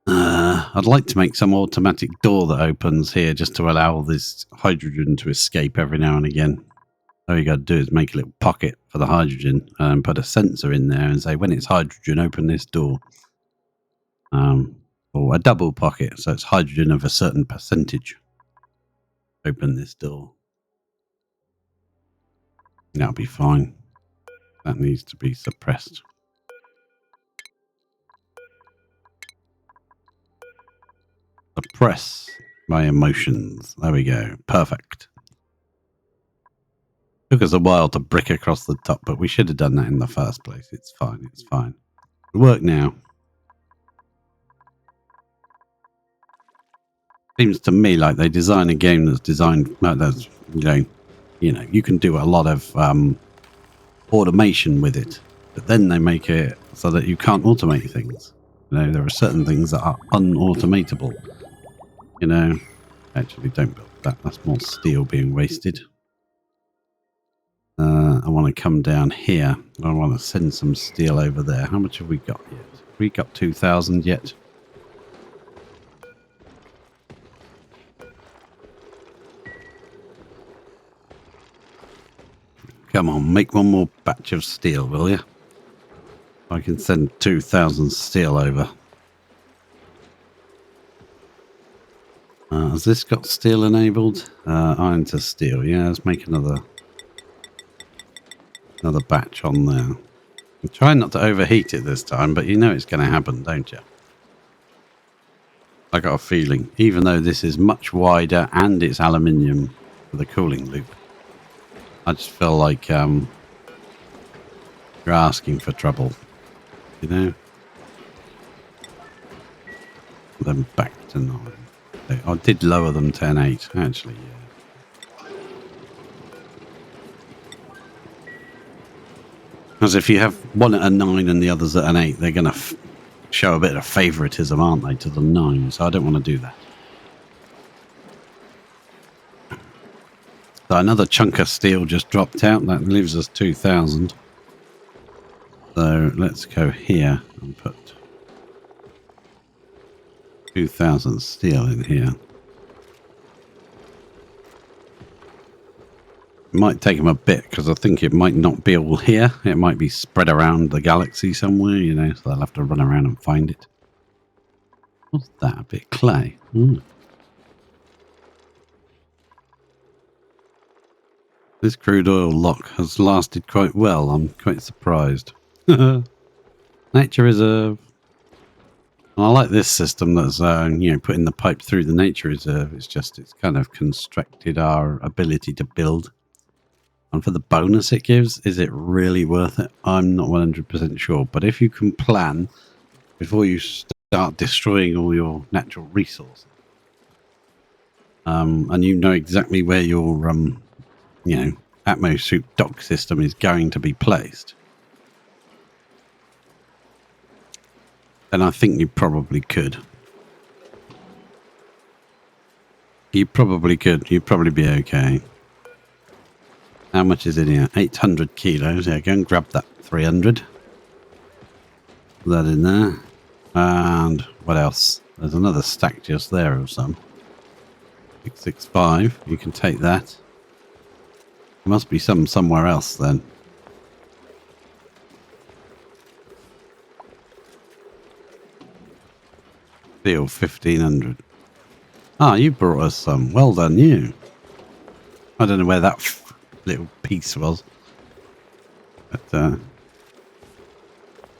I'd like to make some automatic door that opens here just to allow this hydrogen to escape every now and again. All you got to do is make a little pocket for the hydrogen and put a sensor in there and say, when it's hydrogen, open this door. Or a double pocket, so it's hydrogen of a certain percentage. Open this door. That'll be fine. That needs to be suppressed. Suppress my emotions. There we go. Perfect. Took us a while to brick across the top, but we should have done that in the first place. It's fine. It's fine. It'll work now. Seems to me like they design a game that's designed that's you can do a lot of automation with it, but then they make it so that you can't automate things. There are certain things that are unautomatable. Actually, don't build that. That's more steel being wasted. I want to come down here. I want to send some steel over there. How much have we got yet? Have we got 2,000 yet? Come on, make one more batch of steel, will you? I can send 2,000 steel over. Has this got steel enabled? Iron to steel. Yeah, let's make another batch on there. I'm trying not to overheat it this time, but you know it's going to happen, don't you? I got a feeling, even though this is much wider and it's aluminium for the cooling loop, I just feel like you're asking for trouble, Then back to 9. I did lower them 10.8, actually, yeah. Because if you have one at a 9 and the others at an 8, they're going to show a bit of favoritism, aren't they, to the 9? So I don't want to do that. So another chunk of steel just dropped out. That leaves us 2,000. So let's go here and put 2,000 steel in here. It might take them a bit because I think it might not be all here. It might be spread around the galaxy somewhere, so they'll have to run around and find it. What's that? A bit of clay. This crude oil lock has lasted quite well. I'm quite surprised. Nature reserve. And I like this system that's, putting the pipe through the nature reserve. It's kind of constructed our ability to build. And for the bonus it gives, is it really worth it? I'm not 100% sure. But if you can plan before you start destroying all your natural resources, and you know exactly where your, Atmosuit dock system is going to be placed, then I think you probably could. You probably could. You'd probably be okay. How much is in here? 800 kilos. Yeah, go and grab that 300. Put that in there. And what else? There's another stack just there of some. 665. You can take that. There must be some somewhere else then. Steel 1500. Ah, you brought us some. Well done, you. I don't know where that little piece was. But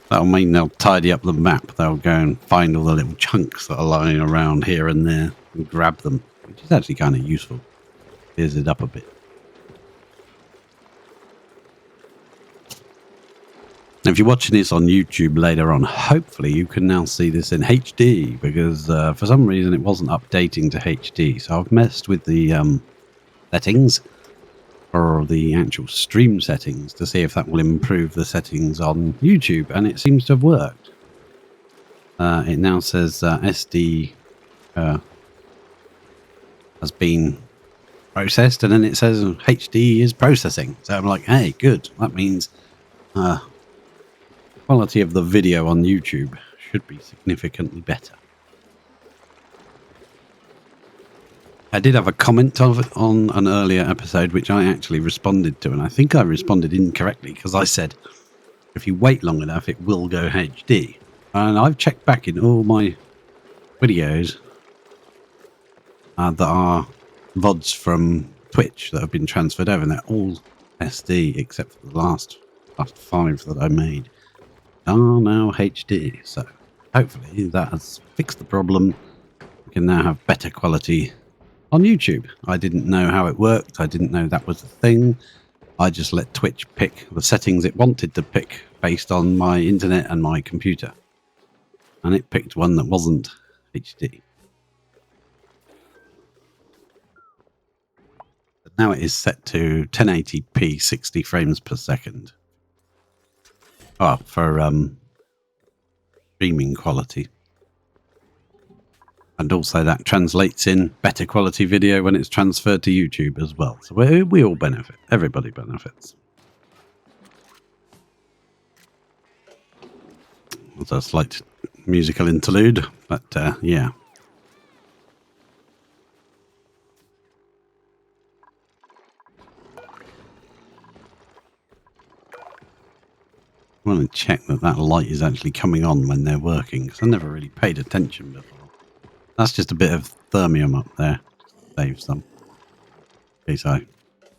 that'll mean they'll tidy up the map. They'll go and find all the little chunks that are lying around here and there and grab them, which is actually kind of useful. Clears it up a bit. If you're watching this on YouTube later on, hopefully you can now see this in HD, because for some reason it wasn't updating to HD. So I've messed with the settings, or the actual stream settings, to see if that will improve the settings on YouTube, and it seems to have worked. It now says SD has been processed, and then it says HD is processing. So I'm like, hey, good. That means quality of the video on YouTube should be significantly better. I did have a comment of it on an earlier episode, which I actually responded to, and I think I responded incorrectly, because I said if you wait long enough it will go HD, and I've checked back in all my videos that are VODs from Twitch that have been transferred over, and they're all SD except for the last 5 that I made are now HD. So hopefully that has fixed the problem. We can now have better quality on YouTube. I didn't know how it worked. I didn't know that was a thing. I just let Twitch pick the settings it wanted to pick based on my internet and my computer, and it picked one that wasn't HD. But now it is set to 1080p 60 frames per second. Oh, for streaming quality. And also that translates in better quality video when it's transferred to YouTube as well. So we all benefit. Everybody benefits. That's a slight musical interlude, but yeah. I want to check that that light is actually coming on when they're working, because I never really paid attention before. That's just a bit of thermium up there. Save some. In case I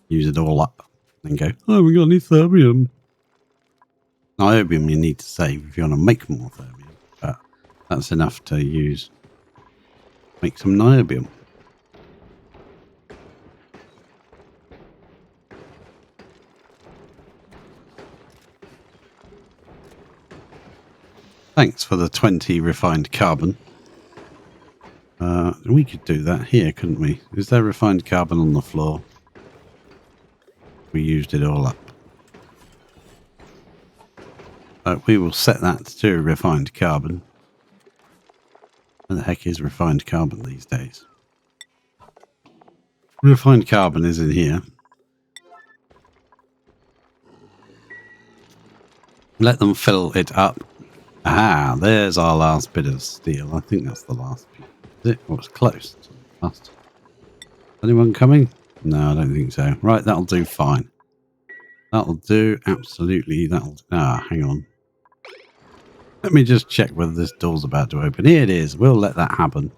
use it all up and go, oh, we got any thermium. Niobium you need to save if you want to make more thermium, but that's enough to use. Make some niobium. Thanks for the 20 refined carbon. We could do that here, couldn't we? Is there refined carbon on the floor? We used it all up. We will set that to refined carbon. Where the heck is refined carbon these days? Refined carbon is in here. Let them fill it up. Ah, there's our last bit of steel. I think that's the last bit. Is it? Oh, it's close. Last. Anyone coming? No, I don't think so. Right, that'll do fine. That'll do. Absolutely. That'll. Ah, hang on. Let me just check whether this door's about to open. Here it is. We'll let that happen.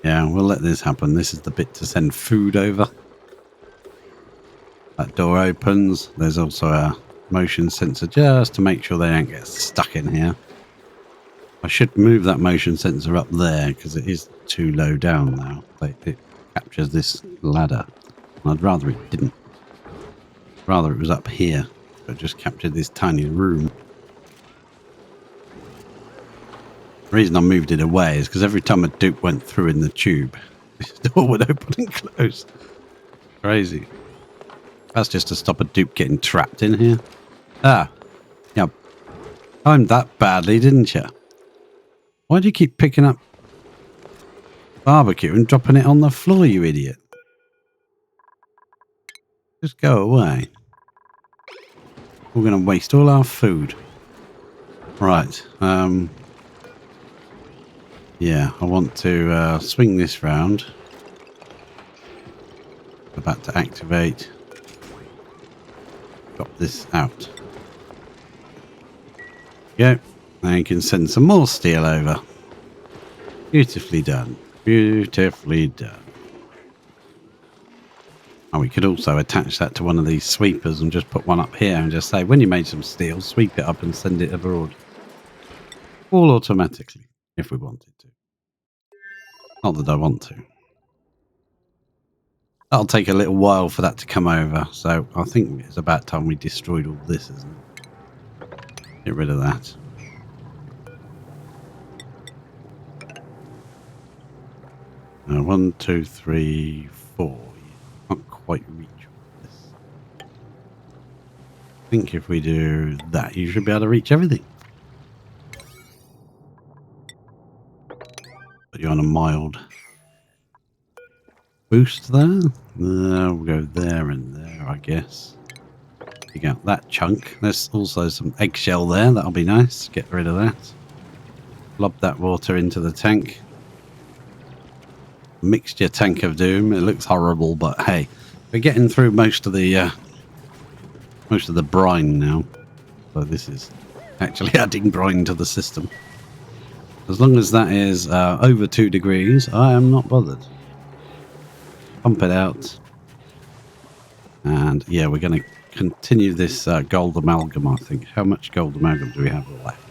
Yeah, we'll let this happen. This is the bit to send food over. That door opens. There's also a motion sensor just to make sure they don't get stuck in here. I should move that motion sensor up there because it is too low down now. It captures this ladder. I'd rather it didn't. Rather it was up here. So it just captured this tiny room. The reason I moved it away is because every time a dupe went through in the tube, this door would open and close. Crazy. That's just to stop a dupe getting trapped in here. Ah, yeah. Timed that badly, didn't you? Why do you keep picking up barbecue and dropping it on the floor, you idiot? Just go away. We're going to waste all our food. Right. Yeah, I want to swing this round. About to activate. Drop this out. Go. Now you can send some more steel over. Beautifully done. Beautifully done. And we could also attach that to one of these sweepers and just put one up here and just say, when you made some steel, sweep it up and send it abroad. All automatically, if we wanted to. Not that I want to. That'll take a little while for that to come over. So I think it's about time we destroyed all this, isn't it? Get rid of that. One, two, three, four. Can't quite reach this. I think if we do that, you should be able to reach everything. But you're on a mild boost there. We'll go there and there, I guess. Dig out that chunk. There's also some eggshell there. That'll be nice. Get rid of that. Lob that water into the tank. Mixture tank of doom. It looks horrible, but hey, we're getting through most of the brine now. So this is actually adding brine to the system. As long as that is over 2 degrees, I am not bothered. Pump it out. And yeah, we're going to continue this gold amalgam, I think. How much gold amalgam do we have left?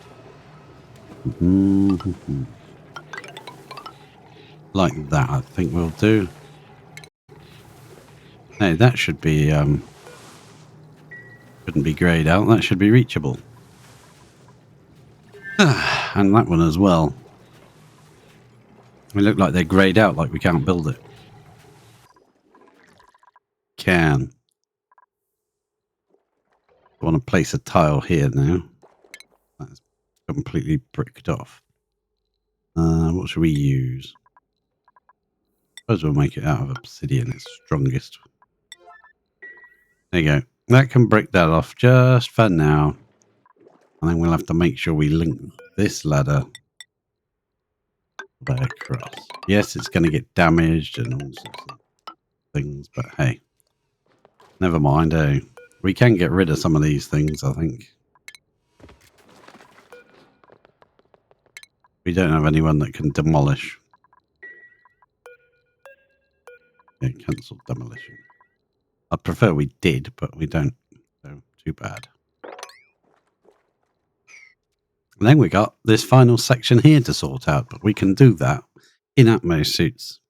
Like that, I think we'll do. Hey, that should be, shouldn't be greyed out. That should be reachable. And that one as well. They look like they're greyed out, like we can't build it. Can. I want to place a tile here now. That's completely bricked off. What should we use? I suppose we'll make it out of obsidian. It's strongest. There you go. That can brick that off just for now. And then we'll have to make sure we link this ladder back across. Yes, it's going to get damaged and all sorts of things, but hey. Never mind, eh? We can get rid of some of these things, I think. We don't have anyone that can demolish. Yeah, cancel demolition. I'd prefer we did, but we don't. So, too bad. And then we got this final section here to sort out, but we can do that in Atmos suits.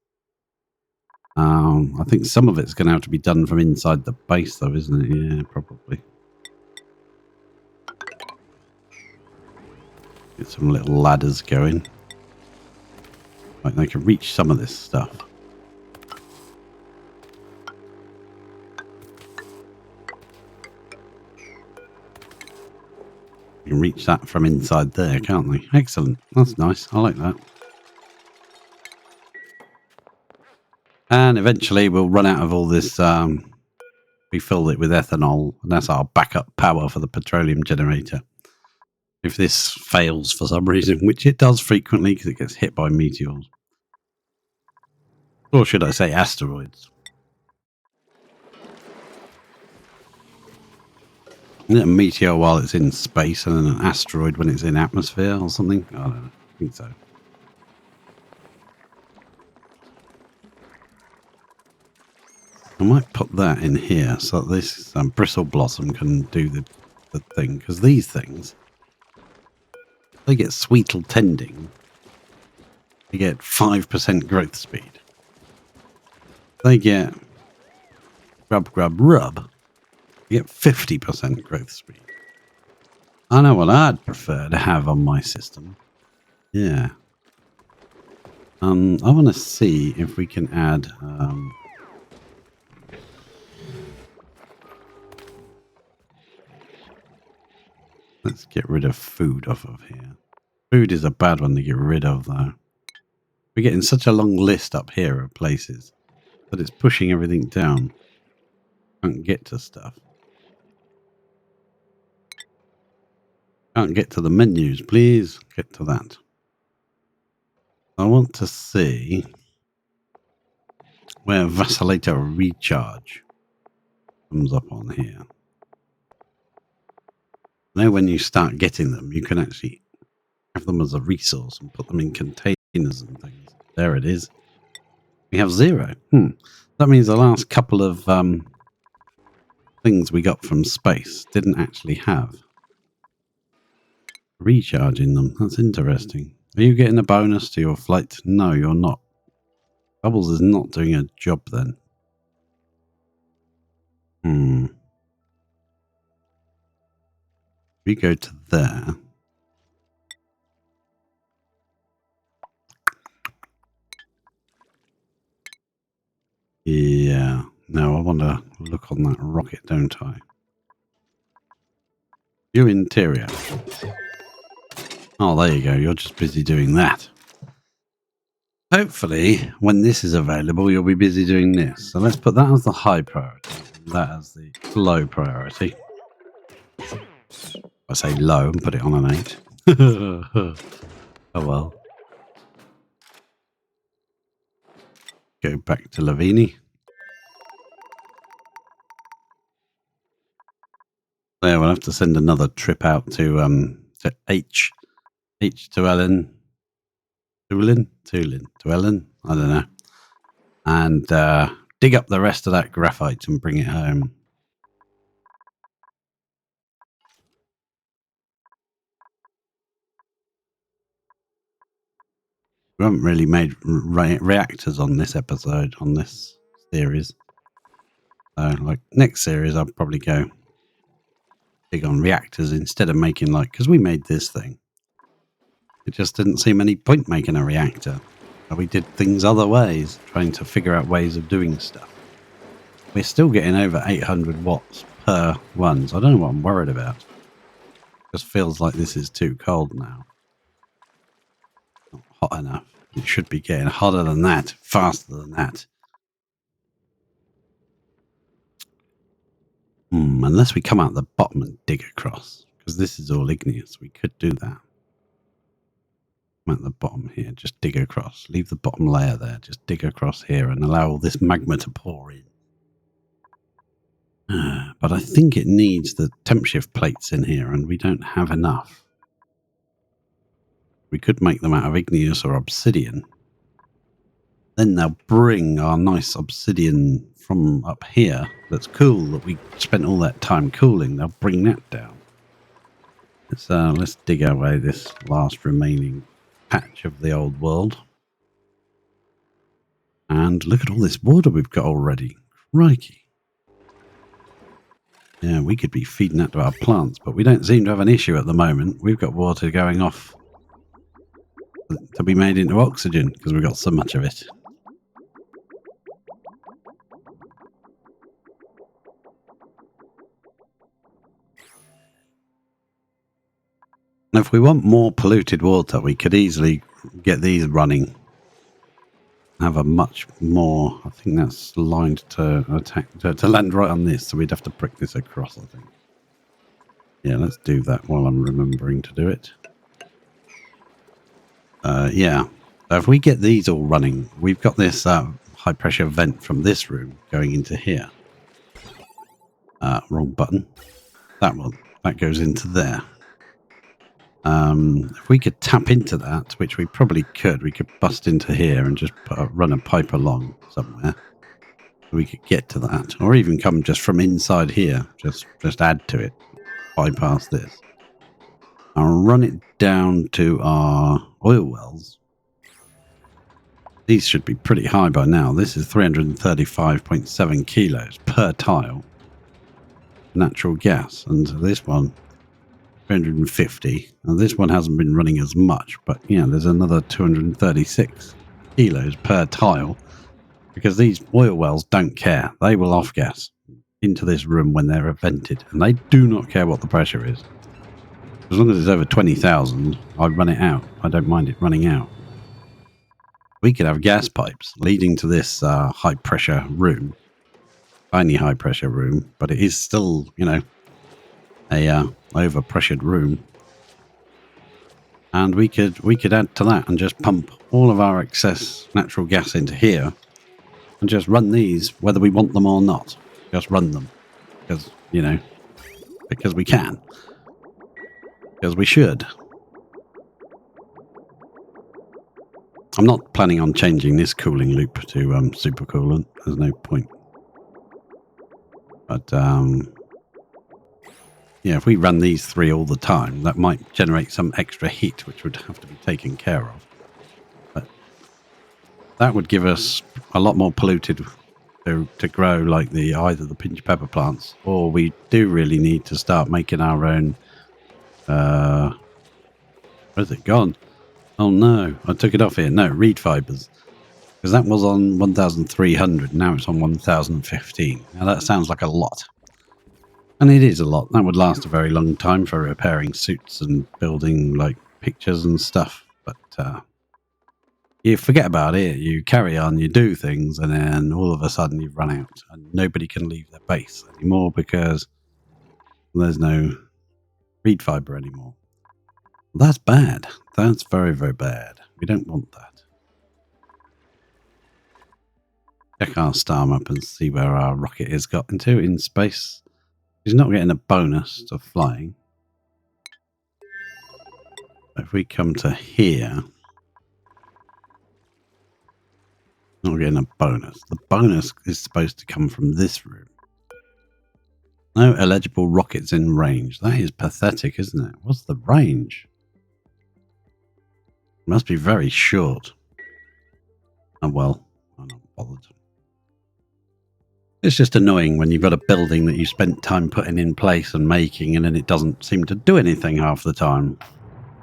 I think some of it's going to have to be done from inside the base, though, isn't it? Yeah, probably. Get some little ladders going. Like they can reach some of this stuff. You can reach that from inside there, can't they? Excellent. That's nice. I like that. And eventually we'll run out of all this. We filled it with ethanol, and that's our backup power for the petroleum generator. If this fails for some reason, which it does frequently because it gets hit by meteors. Or should I say asteroids? Isn't it a meteor while it's in space and then an asteroid when it's in atmosphere or something? I don't know. I think so. I might put that in here so that this bristle blossom can do the thing. Because these things, they get sweetle tending. They get 5% growth speed. They get rub, rub, rub. You get 50% growth speed. I know what I'd prefer to have on my system. Yeah. I want to see if we can add... let's get rid of food off of here. Food is a bad one to get rid of, though. We're getting such a long list up here of places that it's pushing everything down. Can't get to stuff. Can't get to the menus, please. Get to that. I want to see where Vacillator Recharge comes up on here. Now when you start getting them, you can actually have them as a resource and put them in containers and things. There it is. We have 0. That means the last couple of things we got from space didn't actually have recharge in them. That's interesting. Are you getting a bonus to your flight? No, you're not. Bubbles is not doing a job then. We go to there. Yeah. Now I want to look on that rocket, don't I? View interior. Oh, there you go. You're just busy doing that. Hopefully, when this is available, you'll be busy doing this. So let's put that as the high priority. And that as the low priority. I say low and put it on an 8. Oh well. Go back to Lavini. There, we'll have to send another trip out to H to Ellen. To Ellen. I don't know. And dig up the rest of that graphite and bring it home. We haven't really made reactors on this episode, on this series. So, like, next series, I'll probably go big on reactors instead of making, like, because we made this thing. It just didn't seem any point making a reactor. We did things other ways, trying to figure out ways of doing stuff. We're still getting over 800 watts per one, so I don't know what I'm worried about. It just feels like this is too cold now. Not hot enough. It should be getting hotter than that, faster than that. Unless we come out the bottom and dig across, because this is all igneous. We could do that. Come at the bottom here, just dig across. Leave the bottom layer there, just dig across here and allow all this magma to pour in. But I think it needs the temp shift plates in here, and we don't have enough. We could make them out of igneous or obsidian. Then they'll bring our nice obsidian from up here. That's cool that we spent all that time cooling. They'll bring that down. Let's dig away this last remaining patch of the old world. And look at all this water we've got already. Crikey. Yeah, we could be feeding that to our plants, but we don't seem to have an issue at the moment. We've got water going off to be made into oxygen because we've got so much of it. And if we want more polluted water, we could easily get these running. Have a much more, I think that's lined to attack, to land right on this, so we'd have to prick this across, I think. Yeah, let's do that while I'm remembering to do it. Yeah, so if we get these all running, we've got this high pressure vent from this room going into here. Wrong button. That one, that goes into there. If we could tap into that, which we probably could, we could bust into here and just run a pipe along somewhere. We could get to that, or even come just from inside here. Just add to it, bypass this. I'll run it down to our oil wells. These should be pretty high by now. This is 335.7 kilos per tile natural gas, and this one 350. Now this one hasn't been running as much, but yeah, there's another 236 kilos per tile, because these oil wells don't care. They will off gas into this room when they're vented, and they do not care what the pressure is. As long as it's over 20,000, I run it out. I don't mind it running out. We could have gas pipes leading to this high pressure room, tiny high pressure room, but it is still, you know, a over pressured room. And we could add to that and just pump all of our excess natural gas into here and just run these whether we want them or not. Just run them because, you know, because we can, because we should. I'm not planning on changing this cooling loop to supercoolant. There's no point. But yeah, if we run these three all the time, that might generate some extra heat, which would have to be taken care of. But that would give us a lot more polluted to grow, like either the pinch pepper plants, or we do really need to start making our own. Where's it gone? Oh no, I took it off here. No, reed fibers. Because that was on 1,300. Now it's on 1,015. Now that sounds like a lot. And it is a lot. That would last a very long time for repairing suits and building like pictures and stuff. But you forget about it. You carry on, you do things, and then all of a sudden you've run out. And nobody can leave their base anymore because there's no reed fiber anymore. That's bad. That's very, very bad. We don't want that. Check our star map and see where our rocket has got into in space. He's not getting a bonus to flying. If we come to here, not getting a bonus. The bonus is supposed to come from this room. No eligible rockets in range. That is pathetic, isn't it? What's the range? It must be very short. Oh well, I'm not bothered. It's just annoying when you've got a building that you spent time putting in place and making, and then it doesn't seem to do anything half the time.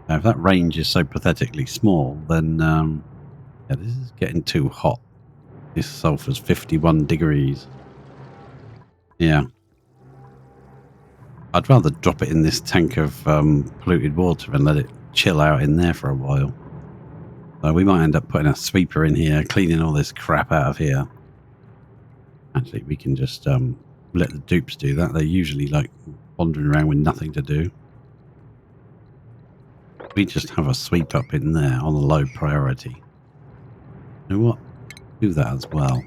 Now, if that range is so pathetically small, then yeah, this is getting too hot. This sulfur's 51 degrees. Yeah. I'd rather drop it in this tank of polluted water and let it chill out in there for a while. So we might end up putting a sweeper in here, cleaning all this crap out of here. Actually, we can just let the dupes do that. They're usually like wandering around with nothing to do. We just have a sweep up in there on a low priority. You know what? Do that as well.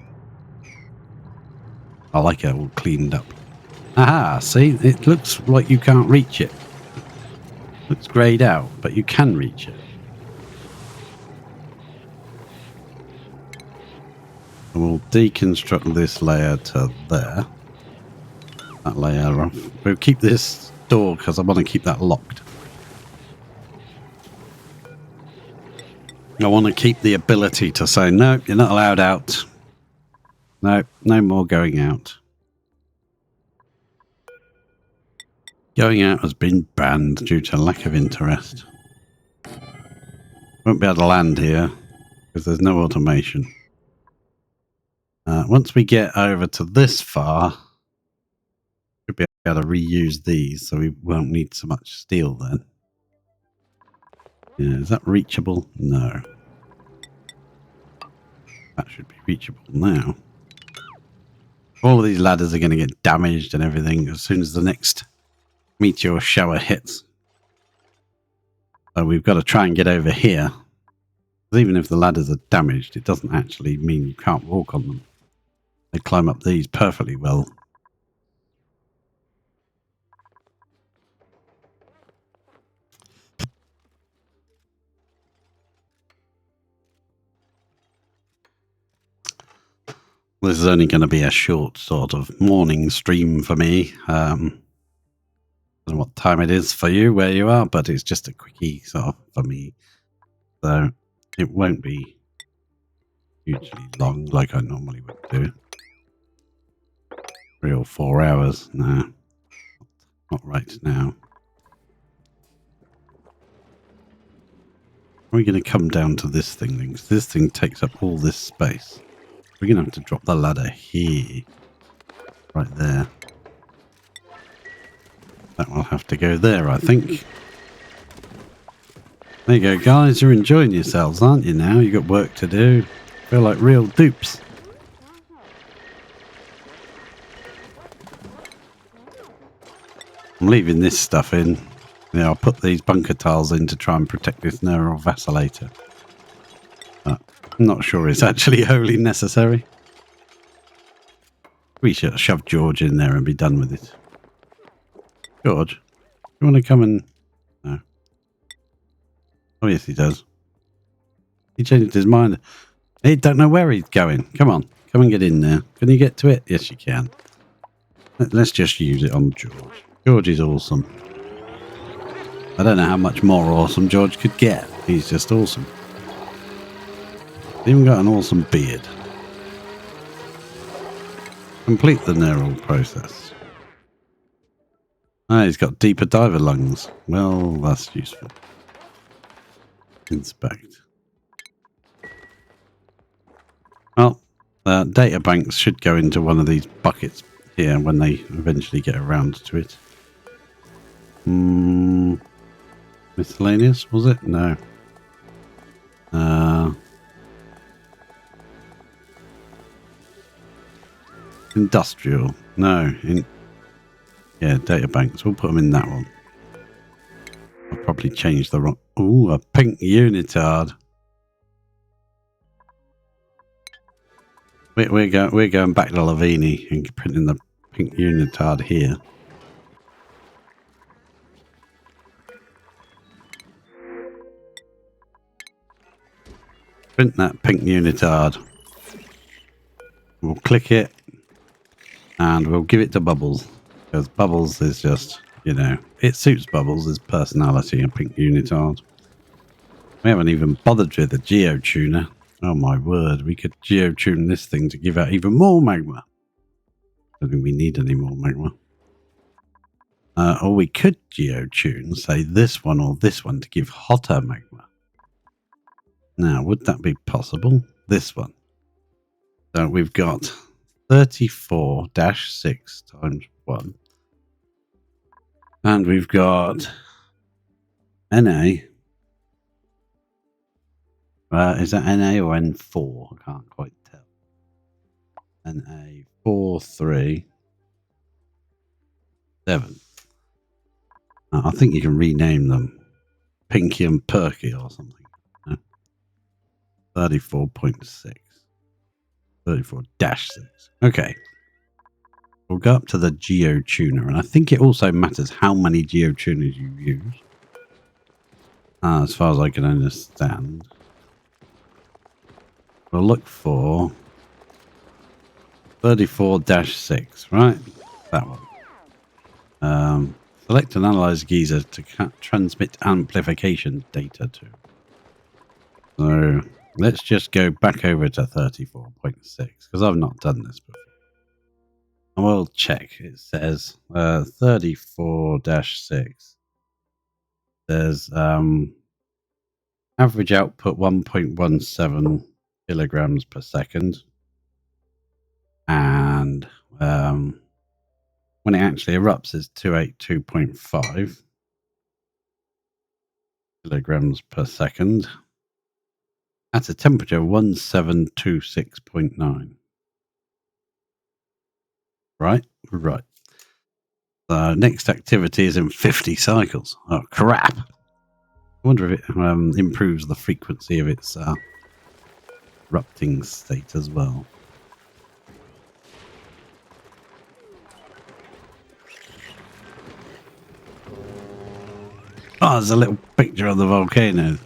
I like it all cleaned up. Aha, see? It looks like you can't reach it. Looks greyed out, but you can reach it. And we'll deconstruct this layer to there. That layer off. We'll keep this door because I want to keep that locked. I want to keep the ability to say, no, you're not allowed out. No, no more going out. Going out has been banned due to lack of interest. Won't be able to land here because there's no automation. Once we get over to this far, we'll be able to reuse these, so we won't need so much steel then. Yeah, is that reachable? No. That should be reachable now. All of these ladders are going to get damaged and everything as soon as the next meteor shower hits. So we've got to try and get over here. Even if the ladders are damaged, it doesn't actually mean you can't walk on them. They climb up these perfectly well. This is only going to be a short sort of morning stream for me. I don't know what time it is for you, where you are, but it's just a quickie sort of for me. So it won't be hugely long like I normally would do. 3 or 4 hours. No, not right now. We're going to come down to this thing then, because this thing takes up all this space. We're going to have to drop the ladder here. Right there. That will have to go there, I think. There you go, guys. You're enjoying yourselves, aren't you now? You've got work to do. Feel like real dupes. I'm leaving this stuff in. Yeah, I'll put these bunker tiles in to try and protect this neural vacillator. But I'm not sure it's actually wholly necessary. We should shove George in there and be done with it. George, you want to come and... No. Oh, yes, he does. He changed his mind. He don't know where he's going. Come on, come and get in there. Can you get to it? Yes, you can. Let's just use it on George. George is awesome. I don't know how much more awesome George could get. He's just awesome. He's even got an awesome beard. Complete the neural process. Ah, he's got deeper diver lungs. Well, that's useful. Inspect. Well, data banks should go into one of these buckets here when they eventually get around to it. Miscellaneous, was it? No. Industrial. No. Yeah, data banks. We'll put them in that one. I'll probably change the wrong... Ooh, a pink unitard. We're going back to Lavini and printing the pink unitard here. Print that pink unitard. We'll click it and we'll give it to Bubbles, because Bubbles is just, you know, it suits Bubbles' personality, a pink unitard. We haven't even bothered with the geotuner. Oh my word, we could geotune this thing to give out even more magma. I don't think we need any more magma. Or we could geotune, say this one or this one to give hotter magma. Now, would that be possible? This one. So we've got 34-6 times 1. And we've got NA. Is that NA or N4? I can't quite tell. NA 43 7. I think you can rename them Pinky and Perky or something. 34.6. 34-6. Okay. We'll go up to the geotuner, and I think it also matters how many geotuners you use. As far as I can understand. We'll look for 34-6, right? That one. Select and analyze geyser to transmit amplification data to. So let's just go back over to 34.6 because I've not done this before. And we'll check. It says 34-6. There's average output 1.17 kilograms per second. And when it actually erupts, it's 282.5 kilograms per second. At a temperature 1726.9. Right? Right. The next activity is in 50 cycles. Oh, crap. I wonder if it improves the frequency of its erupting state as well. Oh, there's a little picture of the volcano.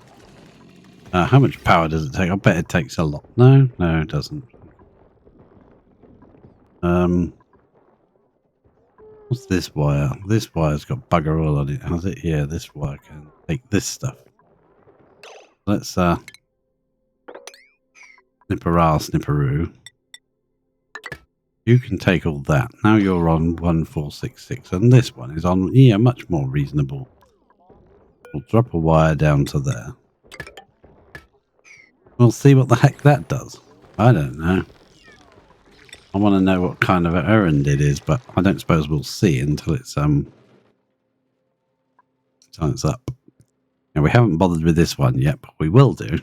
How much power does it take? I bet it takes a lot. No, it doesn't. What's this wire? This wire's got bugger all on it, has it? Yeah, this wire can take this stuff. Let's snipperah, snipperoo. You can take all that. Now you're on 1466, and this one is on, yeah, much more reasonable. We'll drop a wire down to there. We'll see what the heck that does. I don't know. I want to know what kind of errand it is, but I don't suppose we'll see until it's up. Now, we haven't bothered with this one yet, but we will do.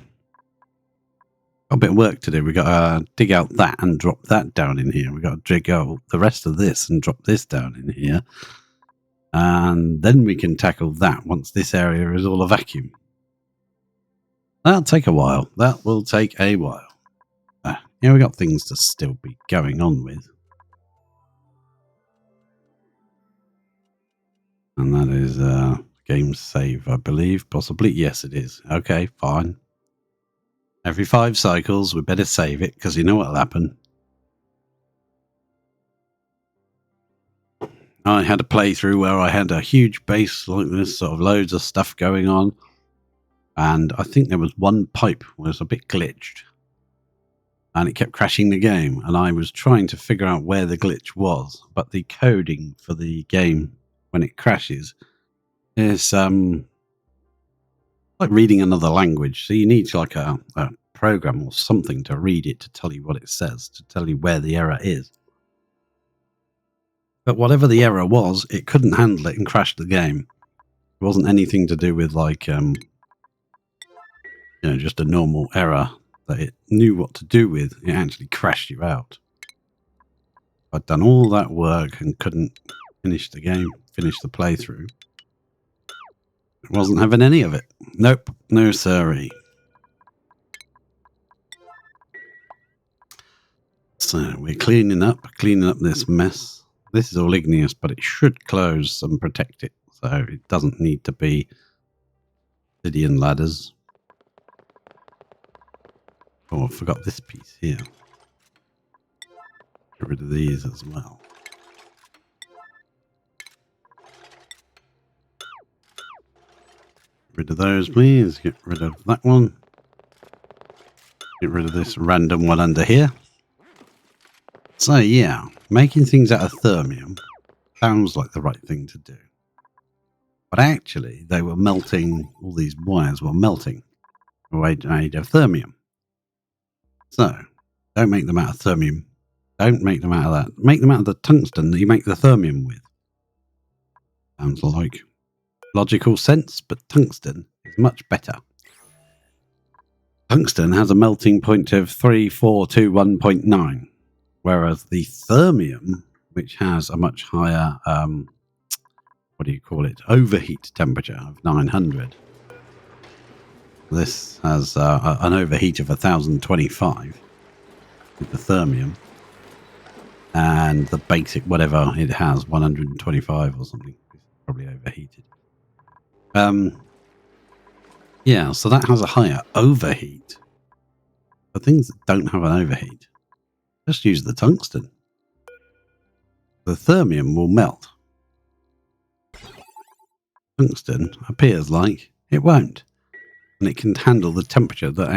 Got a bit of work to do. We've got to dig out that and drop that down in here. We've got to dig out the rest of this and drop this down in here. And then we can tackle that once this area is all a vacuum. That'll take a while. That will take a while. Yeah, we got things to still be going on with. And that is game save, I believe. Possibly. Yes, it is. Okay, fine. Every 5 cycles, we better save it, because you know what'll happen. I had a playthrough where I had a huge base like this, sort of loads of stuff going on. And I think there was one pipe was a bit glitched. And it kept crashing the game. And I was trying to figure out where the glitch was. But the coding for the game, when it crashes, is like reading another language. So you need like a program or something to read it to tell you what it says, to tell you where the error is. But whatever the error was, it couldn't handle it and crashed the game. It wasn't anything to do with like, just a normal error that it knew what to do with. It actually crashed you out. I'd done all that work and couldn't finish the game, finish the playthrough. It wasn't having any of it. Nope, no siree. So we're cleaning up this mess. This is all igneous, but it should close and protect it. So it doesn't need to be obsidian ladders. Oh, I forgot this piece here. Get rid of these as well. Get rid of those, please. Get rid of that one. Get rid of this random one under here. So yeah, making things out of thermium sounds like the right thing to do. But actually, they were melting, all these wires were melting made of thermium. So, don't make them out of thermium. Don't make them out of that. Make them out of the tungsten that you make the thermium with. Sounds like logical sense, but tungsten is much better. Tungsten has a melting point of 3421.9, whereas the thermium, which has a much higher, overheat temperature of 900. This has an overheat of 1025 with the thermium, and the basic whatever it has 125 or something. It's probably overheated. Yeah, so that has a higher overheat. For things that don't have an overheat, just use the tungsten. The thermium will melt. Tungsten appears like it won't. And it can handle the temperature that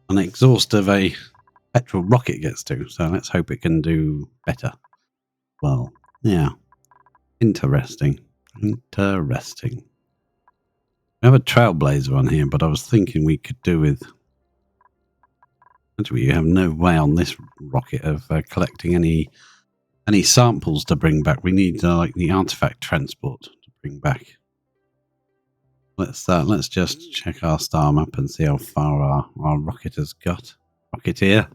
an exhaust of a petrol rocket gets to. So let's hope it can do better. Well, yeah. Interesting. Interesting. We have a trailblazer on here, but I was thinking we could do with... Actually, you have no way on this rocket of collecting any samples to bring back. We need like the artifact transport to bring back. Let's just check our star map and see how far our rocket has got. Rocketeer.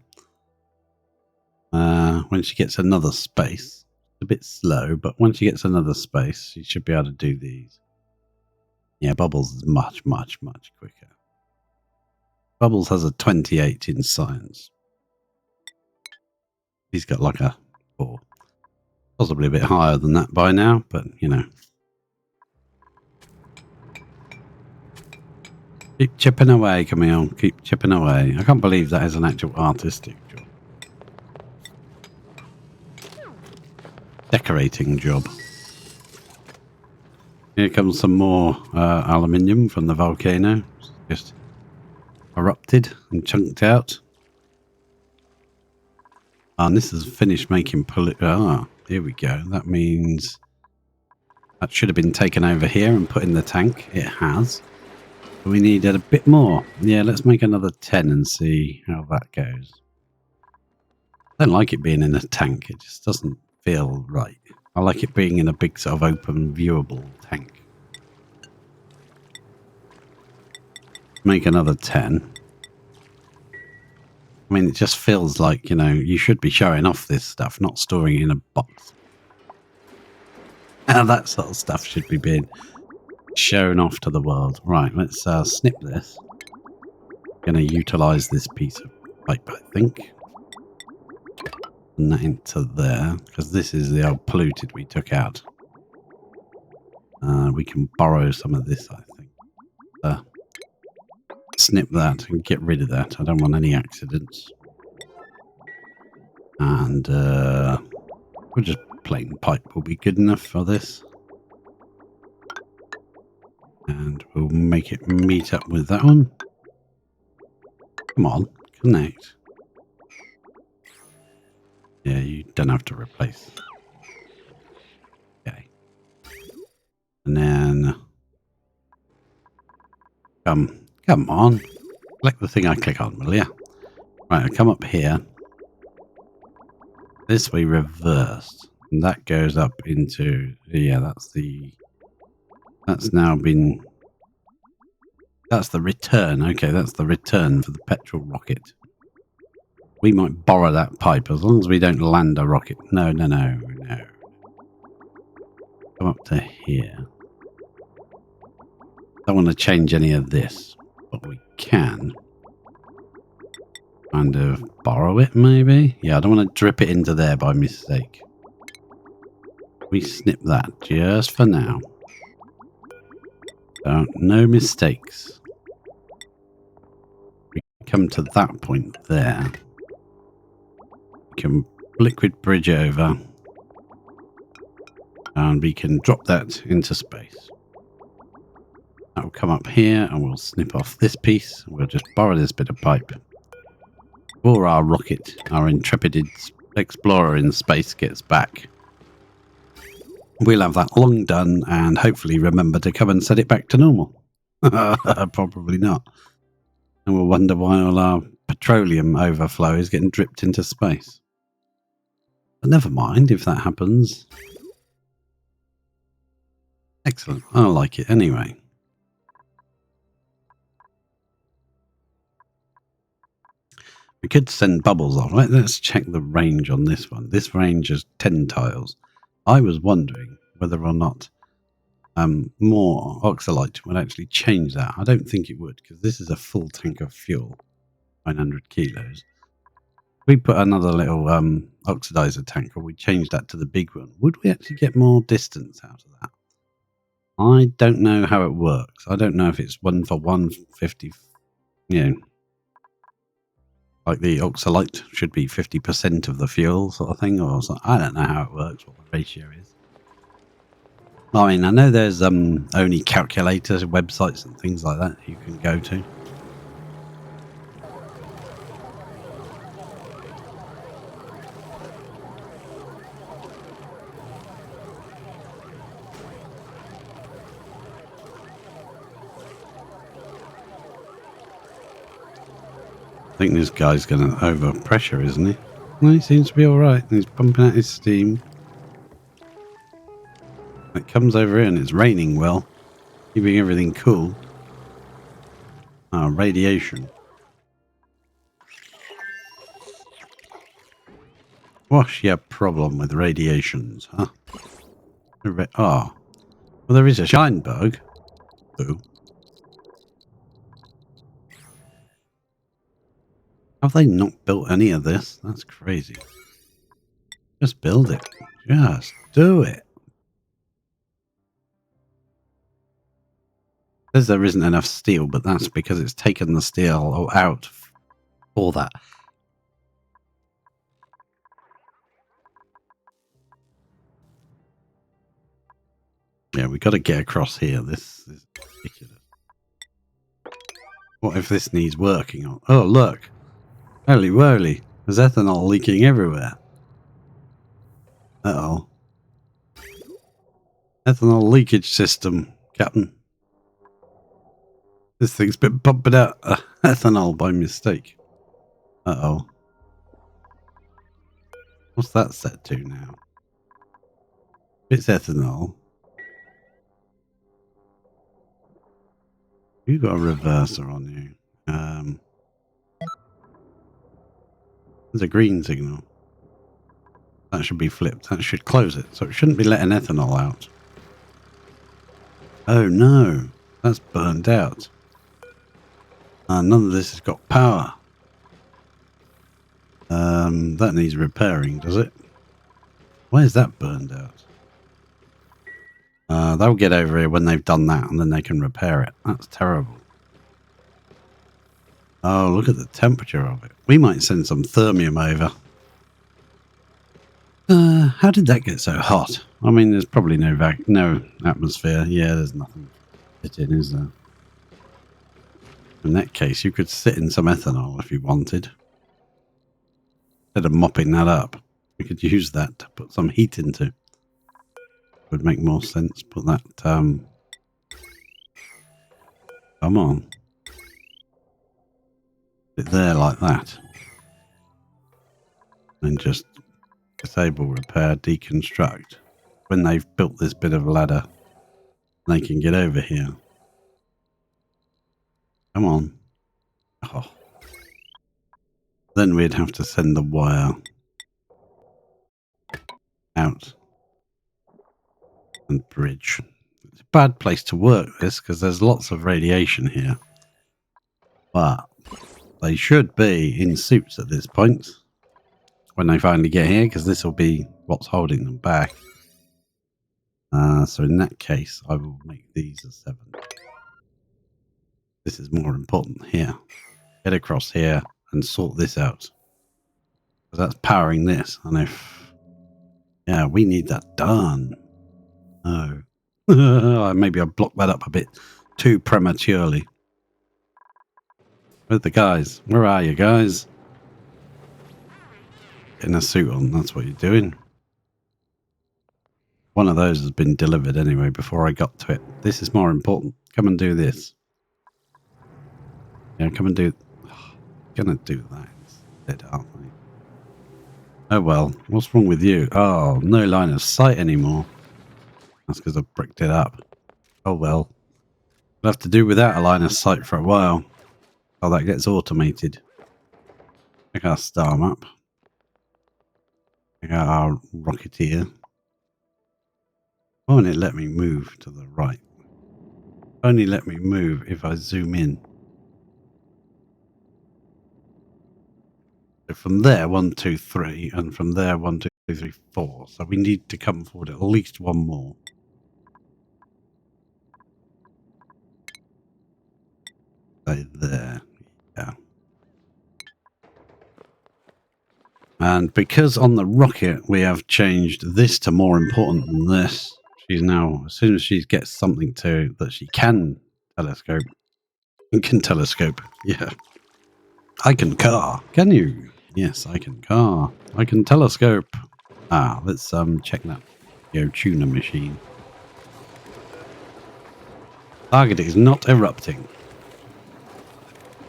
When she gets another space, it's a bit slow, but when she gets another space, she should be able to do these. Yeah, Bubbles is much, much, much quicker. Bubbles has a 28 in science. He's got like a 4. Possibly a bit higher than that by now, but you know. Keep chipping away, Camille. Keep chipping away. I can't believe that is an actual artistic job. decorating job. Here comes some more aluminium from the volcano. Just erupted and chunked out. And this is finished making here we go. That means that should have been taken over here and put in the tank. It has. We needed a bit more. Yeah, let's make another 10 and see how that goes. I don't like it being in a tank. It just doesn't feel right. I like it being in a big sort of open, viewable tank. Make another 10. I mean, it just feels like, you know, you should be showing off this stuff, not storing it in a box. And that sort of stuff should be being shown off to the world. Right, let's snip this. Going to utilize this piece of pipe, I think. And that into there, because this is the old polluted we took out. We can borrow some of this, I think. Snip that and get rid of that. I don't want any accidents. And we'll just plain pipe will be good enough for this. And we'll make it meet up with that one. Come on, connect. Yeah, you don't have to replace. Okay. And then come on. Select the thing I click on, will ya? Right, I come up here. This way reversed. And that goes up into, yeah, that's now been, that's the return. Okay, that's the return for the petrol rocket. We might borrow that pipe as long as we don't land a rocket. No. Come up to here. Don't want to change any of this, but we can kind of borrow it, maybe? Yeah, I don't want to drip it into there by mistake. We snip that just for now. So, no mistakes. We come to that point there. We can liquid bridge over. And we can drop that into space. That will come up here and we'll snip off this piece. We'll just borrow this bit of pipe. Before our rocket, our intrepid explorer in space gets back, we'll have that long done and hopefully remember to come and set it back to normal. Probably not. And we'll wonder why all our petroleum overflow is getting dripped into space. But never mind if that happens. Excellent. I like it anyway. We could send bubbles off. Let's check the range on this one. This range is 10 tiles. I was wondering whether or not more oxalite would actually change that. I don't think it would, because this is a full tank of fuel, 900 kilos. If we put another little oxidizer tank, or we change that to the big one, would we actually get more distance out of that? I don't know how it works. I don't know if it's 1 for 150, you know, like the oxalite should be 50% of the fuel sort of thing, or something. I don't know how it works, what the ratio is. I mean, I know there's only calculators, websites and things like that you can go to. I think this guy's going to overpressure, isn't he? No, he seems to be alright. He's pumping out his steam. It comes over here and it's raining well, keeping everything cool. Radiation. What's your problem with radiations, huh? Well, there is a shine bug. Ooh. Have they not built any of this? That's crazy. Just build it. Just do it. Says there isn't enough steel, but that's because it's taken the steel out for that. Yeah, we got to get across here. This is ridiculous. What if this needs working on? Oh, look. Holy moly. There's ethanol leaking everywhere. Uh-oh. Ethanol leakage system, Captain. This thing's been pumping out ethanol by mistake. Uh-oh. What's that set to now? It's ethanol. You got a reverser on you. There's a green signal. That should be flipped. That should close it. So it shouldn't be letting ethanol out. Oh no. That's burned out. None of this has got power. That needs repairing, does it? Why is that burned out? They'll get over here when they've done that and then they can repair it. That's terrible. Oh, look at the temperature of it. We might send some thermium over. How did that get so hot? I mean, there's probably no atmosphere. Yeah, there's nothing to fit in, is there? In that case, you could sit in some ethanol if you wanted. Instead of mopping that up, we could use that to put some heat into. Would make more sense. Put that, come on. Put it there like that. And just disable, repair, deconstruct. When they've built this bit of ladder, they can get over here. Come on. Oh. Then we'd have to send the wire out and bridge. It's a bad place to work this because there's lots of radiation here. But they should be in suits at this point when they finally get here, because this will be what's holding them back. So in that case, I will make these a 7. This is more important here. Get across here and sort this out. Because that's powering this. And if... Yeah, we need that done. Oh. Maybe I blocked that up a bit too prematurely. Where's the guys? Where are you guys? Getting a suit on, that's what you're doing. One of those has been delivered anyway before I got to it. This is more important. Come and do this. Yeah, come and do... Gonna do that instead, aren't we? Oh well, what's wrong with you? Oh, no line of sight anymore. That's because I bricked it up. Oh well. We'll have to do without a line of sight for a while. Oh, that gets automated. Check our star map. Check out our rocketeer. Why won't it let me move to the right? Only let me move if I zoom in. So from there, 1, 2, 3, and from there, 1, 2, 3, 4. So we need to come forward at least one more. Say there. Yeah. And because on the rocket we have changed this to more important than this, she's now, as soon as she gets something to that she can telescope, yeah. I can car, can you? Yes, I can car. I can telescope. Let's check that tuner machine. Target is not erupting.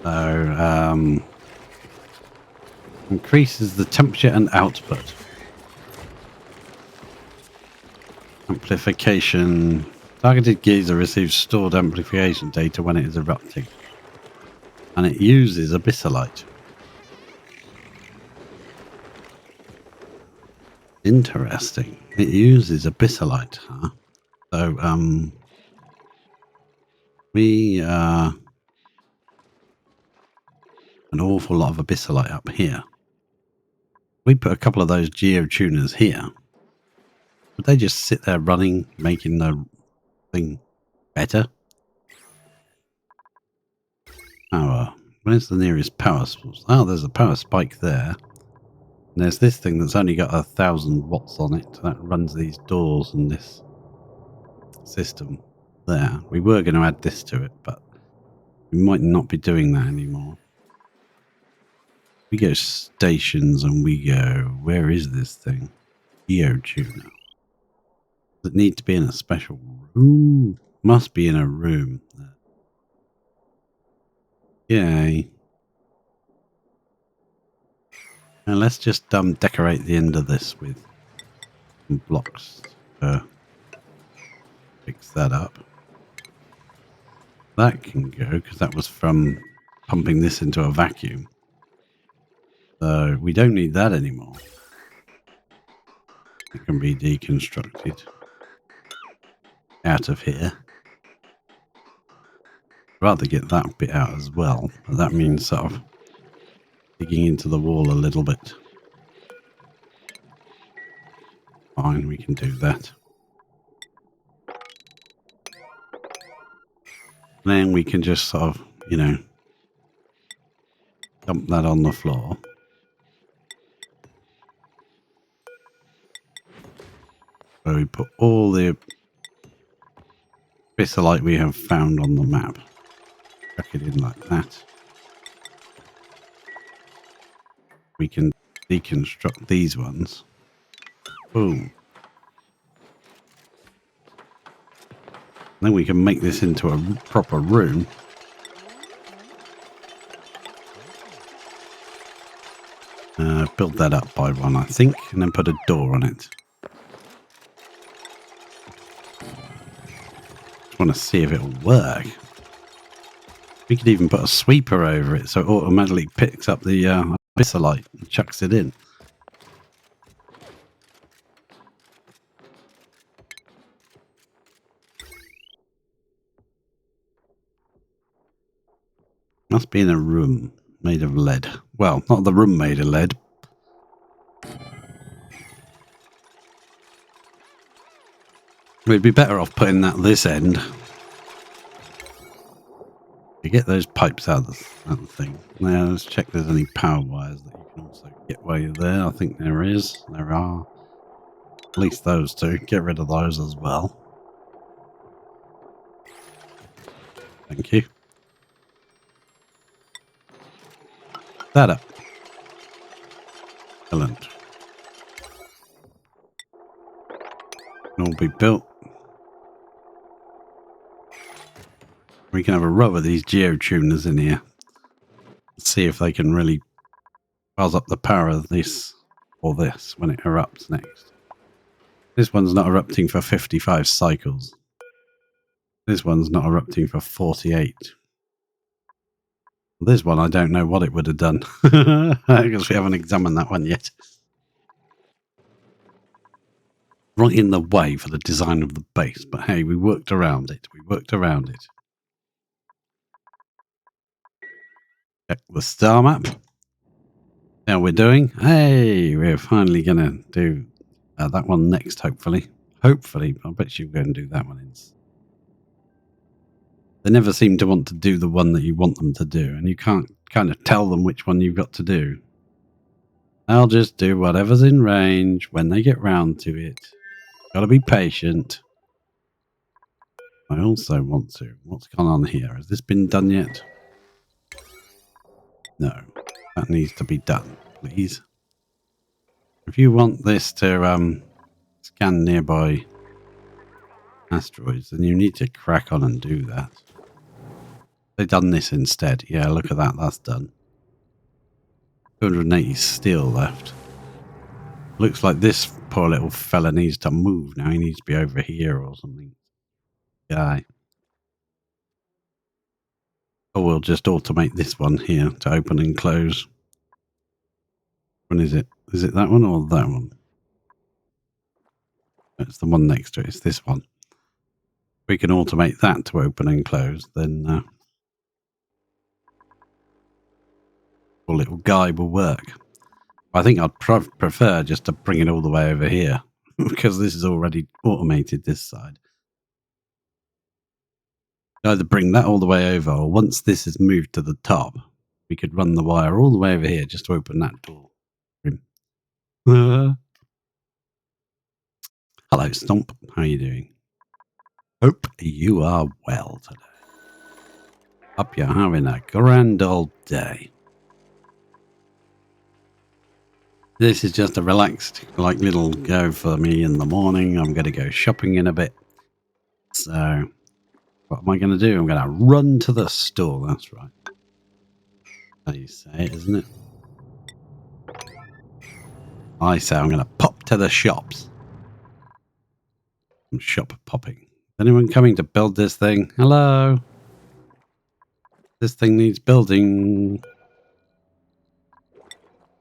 So, increases the temperature and output. Amplification. Targeted geyser receives stored amplification data when it is erupting. And it uses abyssalite. Interesting. It uses abyssalite, huh? So, we an awful lot of abyssalite up here. We put a couple of those geotuners here. Would they just sit there running, making the thing better? Power. Where's the nearest power source? Oh, there's a power spike there. And there's this thing that's only got 1,000 watts on it that runs these doors and this system there. We were going to add this to it, but we might not be doing that anymore. We go stations and we go, where is this thing? Geotuner. Does it need to be in a special room? Must be in a room. Yay. Now let's just decorate the end of this with some blocks to fix that up. That can go because that was from pumping this into a vacuum. So we don't need that anymore. It can be deconstructed out of here. Rather get that bit out as well, but that means sort of digging into the wall a little bit. Fine, we can do that. Then we can just sort of, you know, dump that on the floor. Where we put all the bithylite we have found on the map. Chuck it in like that. We can deconstruct these ones. Boom. Then we can make this into a proper room. Build that up by one, I think, and then put a door on it. Just want to see if it'll work. We could even put a sweeper over it so it automatically picks up the bithylite and chucks it in. Must be in a room made of lead. Well, not the room made of lead. We'd be better off putting that this end. You get those pipes out of the thing. Now let's check there's any power wires that you can also get while you're there. I think there is. There are. At least those two. Get rid of those as well. Thank you. That up. Excellent. Can all be built. We can have a row of these geotuners in here. See if they can really buzz up the power of this or this when it erupts next. This one's not erupting for 55 cycles. This one's not erupting for 48. This one, I don't know what it would have done because we haven't examined that one yet. Right in the way for the design of the base, but hey, we worked around it. We worked around it. Check the star map. How we're doing. Hey, we're finally going to do that one next, hopefully. Hopefully, I bet you're going to do that one. They never seem to want to do the one that you want them to do, and you can't kind of tell them which one you've got to do. They'll just do whatever's in range when they get round to it. Gotta be patient. I also want to. What's gone on here? Has this been done yet? No. That needs to be done, please. If you want this to scan nearby asteroids, then you need to crack on and do that. They've done this instead. Yeah, look at that. That's done. 280 steel left. Looks like this poor little fella needs to move now. He needs to be over here or something. Guy. Or we'll just automate this one here to open and close. When is it? Is it that one or that one? It's the one next to it. It's this one. We can automate that to open and close. Then our little guy will work. I think I'd prefer just to bring it all the way over here because this is already automated this side. Either bring that all the way over, or once this is moved to the top, we could run the wire all the way over here just to open that door. Hello, Stomp. How are you doing? Hope you are well today. Hope you're having a grand old day. This is just a relaxed, little go for me in the morning. I'm going to go shopping in a bit. So, what am I going to do? I'm going to run to the store. That's right. How do you say it, isn't it? I say I'm going to pop to the shops. I'm shop popping. Anyone coming to build this thing? Hello? This thing needs building.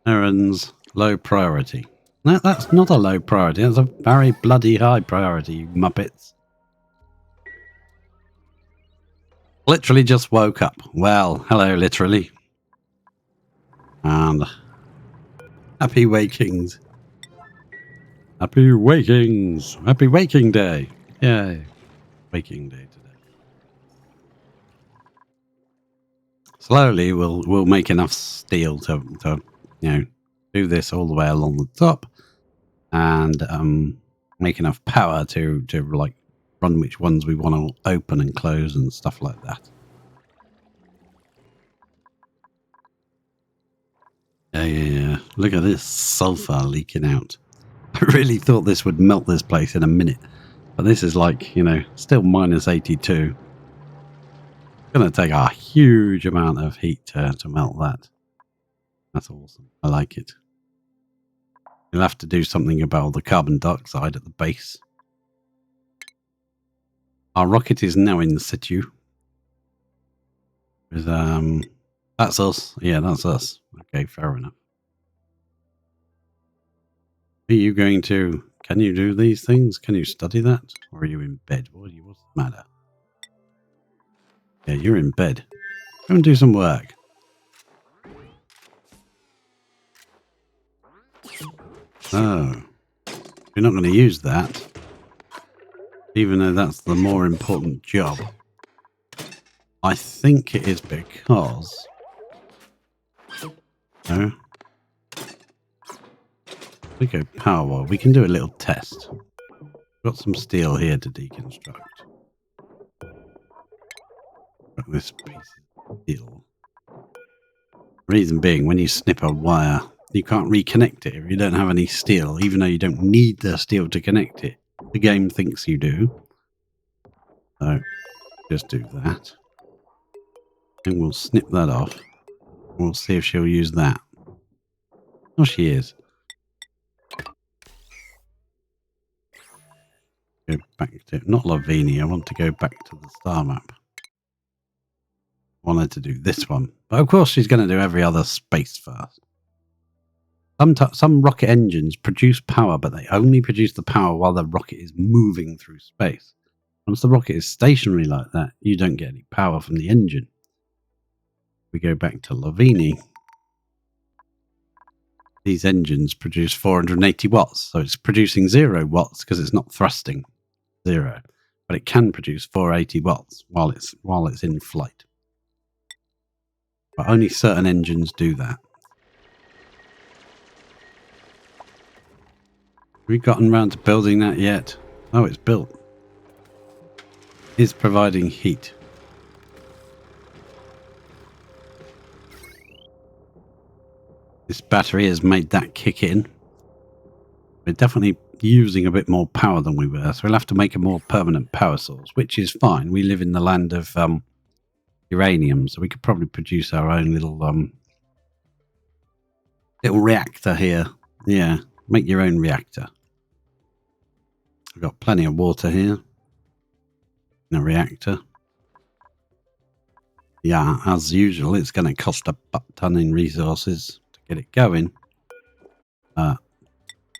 Errands, low priority. No, that's not a low priority. That's a very bloody high priority, you muppets. Literally just woke up. Well, hello, literally. And happy wakings. Happy wakings. Happy waking day. Yay. Waking day today. Slowly, we'll make enough steel to do this all the way along the top, and make enough power to like run which ones we want to open and close and stuff like that. Yeah. Look at this sulfur leaking out. I really thought this would melt this place in a minute, but this is still minus 82. Going to take a huge amount of heat to melt that. That's awesome. I like it. You'll have to do something about the carbon dioxide at the base. Our rocket is now in situ. With, that's us. Yeah, that's us. Okay, fair enough. Are you going to... Can you do these things? Can you study that? Or are you in bed? What's the matter? Yeah, you're in bed. Go and do some work. Oh. You're not going to use that. Even though that's the more important job. I think it is because... No. We go power wall. We can do a little test. Got some steel here to deconstruct. Got this piece of steel. Reason being, when you snip a wire, you can't reconnect it if you don't have any steel, even though you don't need the steel to connect it. The game thinks you do. So, just do that. And we'll snip that off. We'll see if she'll use that. Oh, she is. Go back to... Not Lavinia, I want to go back to the star map. Wanted to do this one. But of course she's going to do every other space first. Some rocket engines produce power, but they only produce the power while the rocket is moving through space. Once the rocket is stationary like that, you don't get any power from the engine. We go back to Lavinia. These engines produce 480 watts, so it's producing 0 watts because it's not thrusting. 0. But it can produce 480 watts while it's in flight. But only certain engines do that. Have we gotten round to building that yet? Oh, it's built. It's providing heat. This battery has made that kick in. We're definitely using a bit more power than we were, so we'll have to make a more permanent power source, which is fine. We live in the land of uranium, so we could probably produce our own little reactor here. Yeah, make your own reactor. We've got plenty of water here in a reactor. Yeah, as usual, it's going to cost a butt-ton in resources to get it going.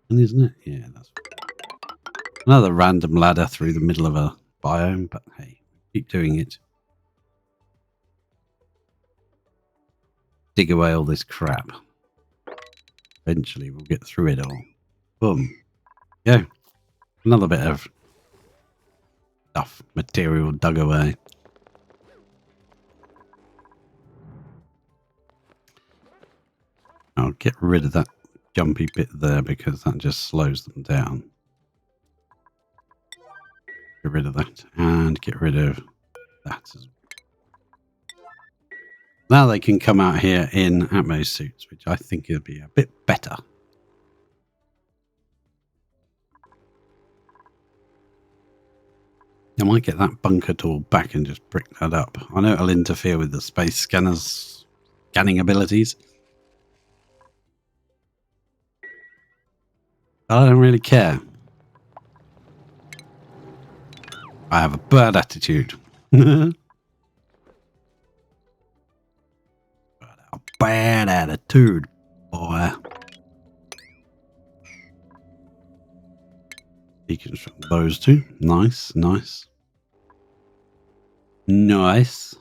And isn't it? Yeah, that's another random ladder through the middle of a biome, but hey, keep doing it. Dig away all this crap. Eventually, we'll get through it all. Boom. Yeah. Another bit of stuff, material dug away. I'll get rid of that jumpy bit there because that just slows them down. Get rid of that and get rid of that as well. Now they can come out here in Atmos suits, which I think will be a bit better. I might get that bunker tool back and just brick that up. I know it'll interfere with the space scanner's scanning abilities. But I don't really care. I have a bad attitude. A bad attitude, boy. Deconstruct those two. Nice, nice. Nice.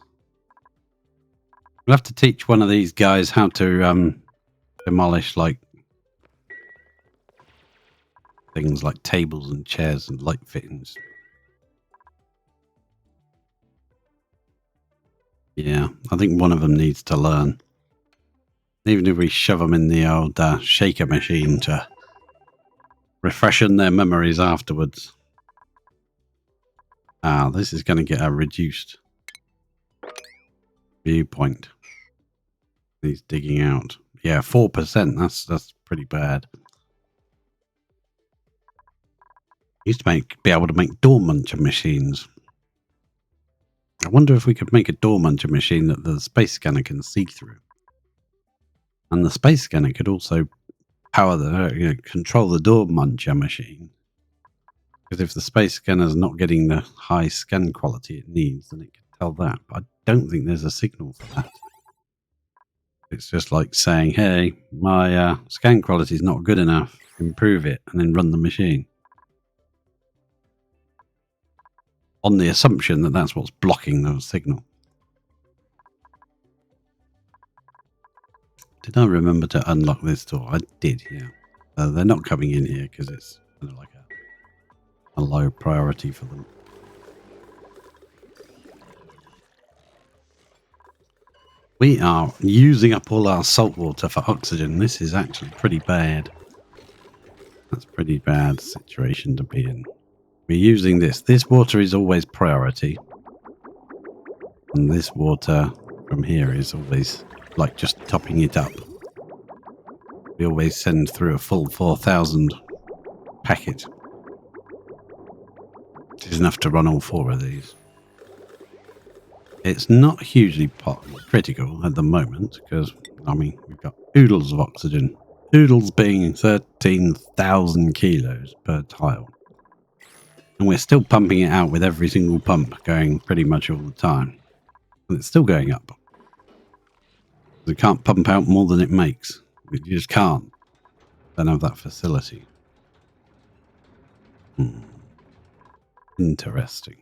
We'll have to teach one of these guys how to demolish like things like tables and chairs and light fittings. Yeah, I think one of them needs to learn. Even if we shove them in the old shaker machine to refreshen their memories afterwards. Ah, this is going to get a reduced viewpoint. He's digging out. Yeah, 4%. That's pretty bad. Used to be able to make door muncher machines. I wonder if we could make a door muncher machine that the space scanner can see through. And the space scanner could also power control the door muncher machine. Because if the space scanner is not getting the high scan quality it needs, then it can tell that. But I don't think there's a signal for that. It's just like saying, hey, my scan quality is not good enough. Improve it and then run the machine. On the assumption that that's what's blocking the signal. Did I remember to unlock this door? I did, yeah. They're not coming in here because it's kind of like a low priority for them. We are using up all our salt water for oxygen. This is actually pretty bad. That's a pretty bad situation to be in. We're using this. This water is always priority. And this water from here is always like just topping it up. We always send through a full 4,000 packet. Which is enough to run all 4 of these. It's not hugely critical at the moment because, I mean, we've got oodles of oxygen. Oodles being 13,000 kilos per tile. And we're still pumping it out with every single pump going pretty much all the time. And it's still going up. We can't pump out more than it makes. You just can't. Don't have that facility. Interesting.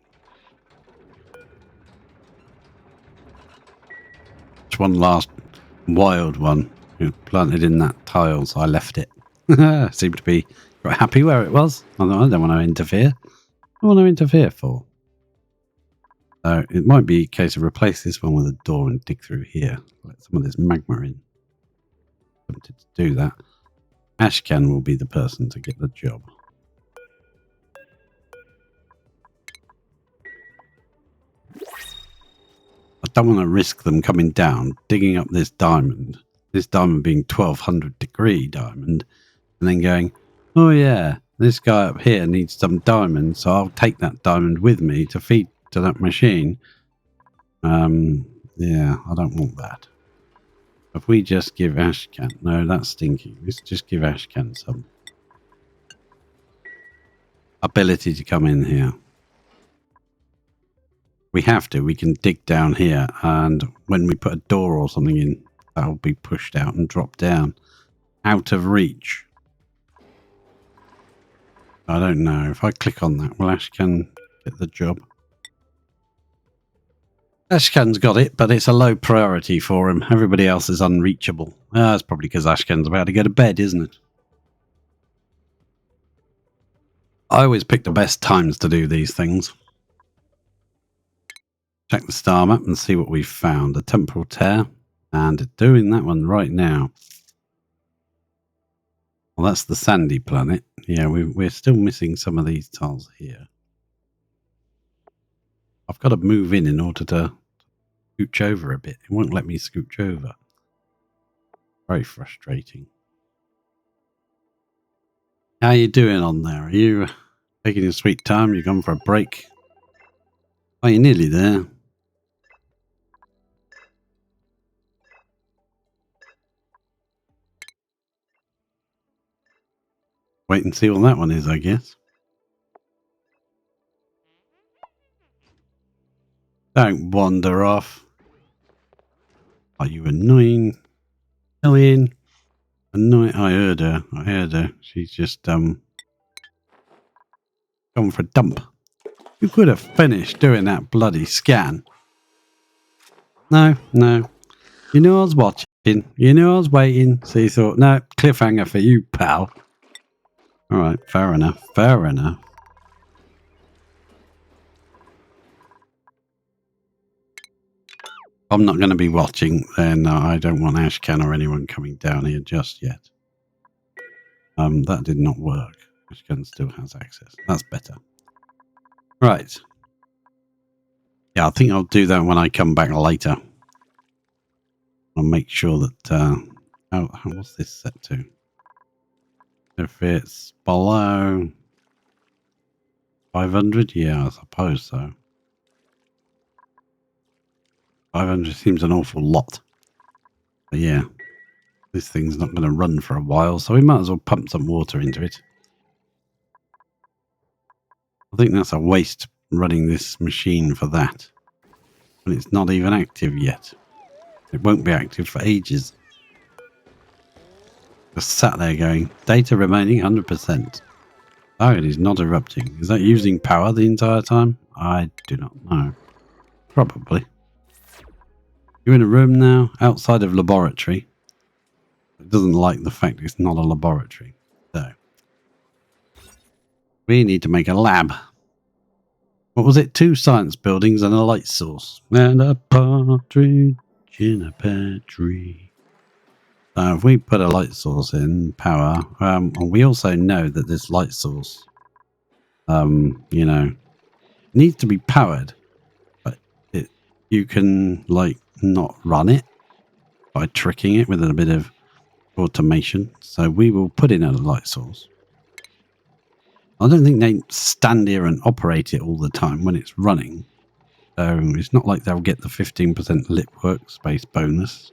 Just one last wild one. Planted in that tile, so I left it. Seemed to be quite happy where it was. I don't want to interfere. I want to interfere for. So it might be a case of replace this one with a door and dig through here. Let some of this magma in. Tempted to do that. Ashcan will be the person to get the job. I don't want to risk them coming down, digging up this diamond being 1200 degree diamond, and then going, oh yeah, this guy up here needs some diamond, so I'll take that diamond with me to feed to that machine. Yeah, I don't want that. If we just give Ashcan, no, that's stinky. Let's just give Ashcan some ability to come in here. We have to. We can dig down here, and when we put a door or something in, that'll be pushed out and drop down. Out of reach. I don't know. If I click on that, will Ashcan get the job? Ashcan's got it, but it's a low priority for him. Everybody else is unreachable. That's probably because Ashcan's about to go to bed, isn't it? I always pick the best times to do these things. Check the star map and see what we've found. A temporal tear. And doing that one right now. Well, that's the sandy planet. Yeah, we're still missing some of these tiles here. I've got to move in order to scooch over a bit. It won't let me scooch over. Very frustrating. How you doing on there? Are you taking your sweet time? You gone for a break? Oh, you're nearly there. Wait and see what that one is, I guess. Don't wander off. Are you annoying? Annoying. Annoying. I heard her. I heard her. She's just gone for a dump. You could have finished doing that bloody scan. No, no. You know I was watching. You know I was waiting. So you thought, no, cliffhanger for you, pal. All right, fair enough. Fair enough. I'm not going to be watching, then I don't want Ashcan or anyone coming down here just yet. That did not work. Ashcan still has access. That's better. Right. Yeah, I think I'll do that when I come back later. I'll make sure that... what's this set to? If it's below 500, yeah, I suppose so. 500 seems an awful lot. But yeah, this thing's not going to run for a while, so we might as well pump some water into it. I think that's a waste running this machine for that. And it's not even active yet. It won't be active for ages. Just sat there going, data remaining 100%. Oh, it is not erupting. Is that using power the entire time? I do not know. Probably. You're in a room now, outside of laboratory. It doesn't like the fact it's not a laboratory. So, we need to make a lab. What was it? 2 science buildings and a light source. And a partridge in a pear tree. So if we put a light source in, power, we also know that this light source, you know, needs to be powered. But you can, like, not run it by tricking it with a bit of automation. So we will put in a light source. I don't think they stand here and operate it all the time when it's running. So it's not like they'll get the 15% lit workspace bonus.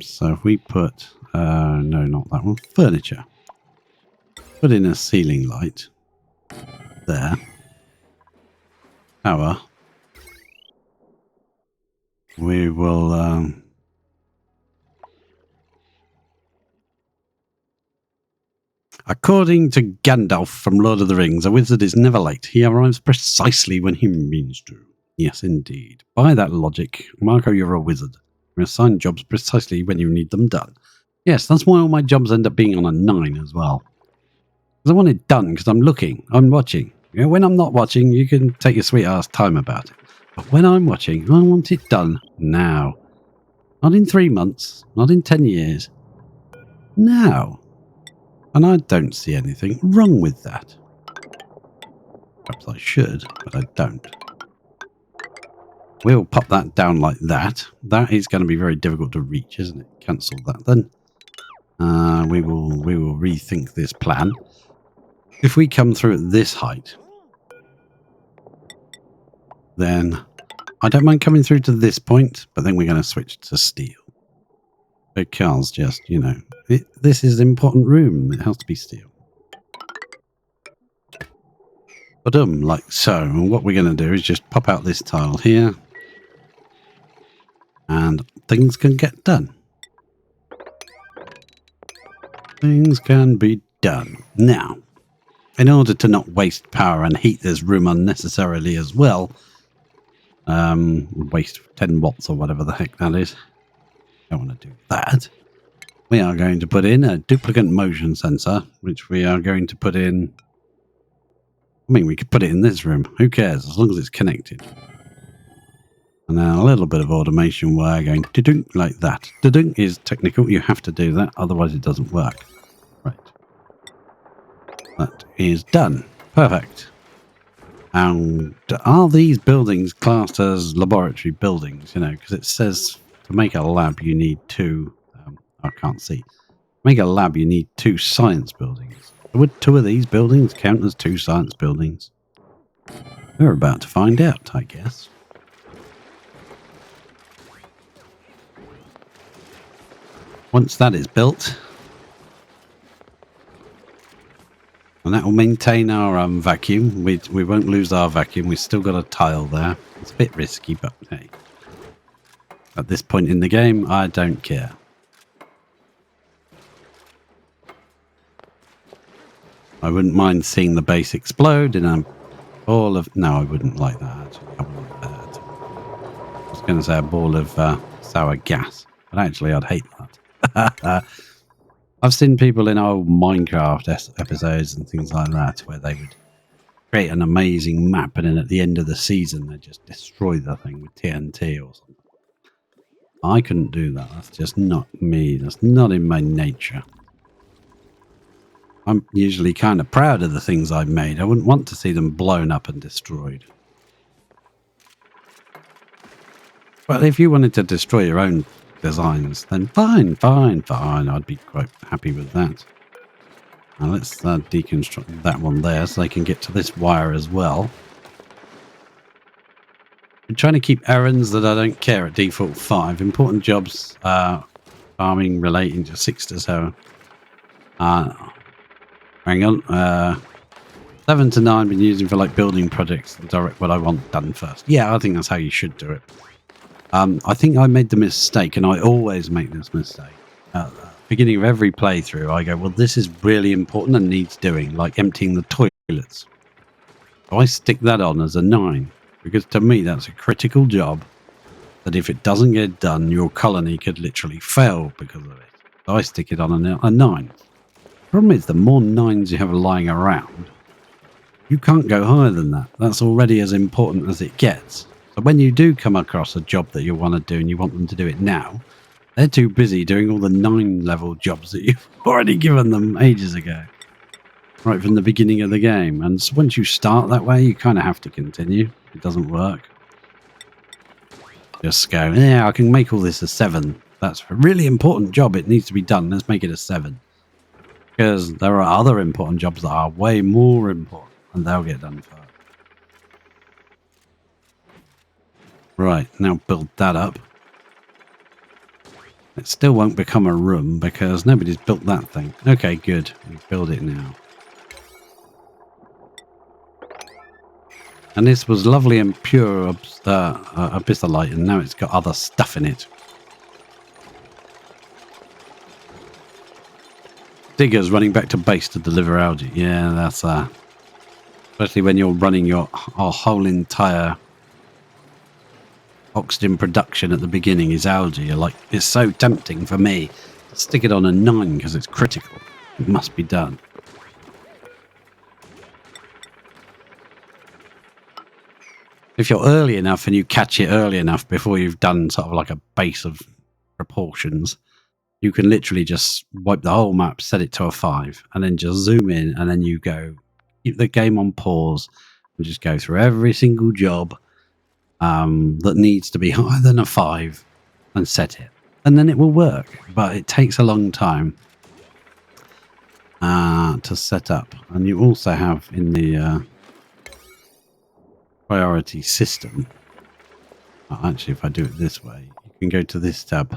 So if we put, no, not that one, furniture. Put in a ceiling light. There. Power. We will, according to Gandalf from Lord of the Rings, a wizard is never late. He arrives precisely when he means to. Yes, indeed. By that logic, Marco, you're a wizard. You assign jobs precisely when you need them done. Yes, that's why all my jobs end up being on a 9 as well. Because I want it done, because I'm looking, I'm watching. You know, when I'm not watching, you can take your sweet ass time about it. But when I'm watching, I want it done now. Not in 3 months, not in 10 years. Now. And I don't see anything wrong with that. Perhaps I should, but I don't. We'll pop that down like that. That is going to be very difficult to reach, isn't it? Cancel that then. We will rethink this plan. If we come through at this height, then I don't mind coming through to this point, but then we're going to switch to steel. Because just, you know, this is an important room. It has to be steel. But like so. And what we're going to do is just pop out this tile here. And things can get done. Things can be done. Now, in order to not waste power and heat this room unnecessarily as well, waste 10 watts or whatever the heck that is. Don't want to do that. We are going to put in a duplicate motion sensor, which we are going to put in. I mean, we could put it in this room. Who cares? As long as it's connected. And then a little bit of automation where going da-dunk like that. Da-dunk is technical. You have to do that. Otherwise, it doesn't work. Right. That is done. Perfect. And are these buildings classed as laboratory buildings? You know, because it says to make a lab you need two. I can't see. To make a lab you need two science buildings. Would two of these buildings count as two science buildings? We're about to find out, I guess. Once that is built, and that will maintain our vacuum. We won't lose our vacuum. We've still got a tile there. It's a bit risky, but hey. At this point in the game, I don't care. I wouldn't mind seeing the base explode in a ball of... No, I wouldn't like that, actually. I wouldn't like that at all. I was going to say a ball of sour gas, but actually I'd hate that. I've seen people in old Minecraft episodes and things like that where they would create an amazing map and then at the end of the season they just destroy the thing with TNT or something. I couldn't do that. That's just not me. That's not in my nature. I'm usually kind of proud of the things I've made. I wouldn't want to see them blown up and destroyed. But if you wanted to destroy your own designs, then fine. I'd be quite happy with that. Now let's deconstruct that one there so they can get to this wire as well. I'm trying to keep errands that I don't care at default 5. Important jobs, farming relating to 6 to 7. Hang on. 7 to 9 been using for like building projects and direct what I want done first. Yeah, I think that's how you should do it. I think I made the mistake, and I always make this mistake. Beginning of every playthrough, I go, well, this is really important and needs doing, like emptying the toilets. So I stick that on as a 9, because to me that's a critical job that if it doesn't get done, your colony could literally fail because of it. So I stick it on a 9. Problem is, the more 9s you have lying around, you can't go higher than that. That's already as important as it gets. So when you do come across a job that you want to do and you want them to do it now, they're too busy doing all the 9 level jobs that you've already given them ages ago. Right from the beginning of the game. And so once you start that way, you kind of have to continue. It doesn't work. Just go, yeah, I can make all this a 7. That's a really important job. It needs to be done. Let's make it a 7. Because there are other important jobs that are way more important. And they'll get done first. Right, now build that up. It still won't become a room because nobody's built that thing. Okay, good. We build it now. And this was lovely and pure abyssalite, and now it's got other stuff in it. Diggers running back to base to deliver algae. Yeah, that's especially when you're running your whole entire oxygen production at the beginning is algae. You're like, it's so tempting for me to stick it on a 9 because it's critical. It must be done. If you're early enough and you catch it early enough before you've done sort of like a base of proportions, you can literally just wipe the whole map, set it to a 5, and then just zoom in, and then you go, keep the game on pause, and just go through every single job that needs to be higher than a 5 and set it. And then it will work, but it takes a long time to set up. And you also have in the priority system, actually if I do it this way, you can go to this tab.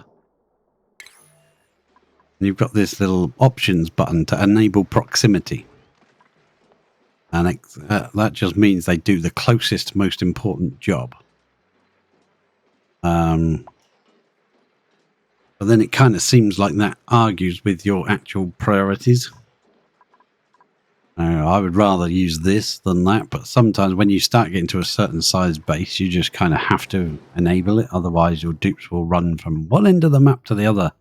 And you've got this little options button to enable proximity. And that just means they do the closest, most important job. But then it kind of seems like that argues with your actual priorities. I would rather use this than that, but sometimes when you start getting to a certain size base, you just kind of have to enable it. Otherwise, your dupes will run from one end of the map to the other.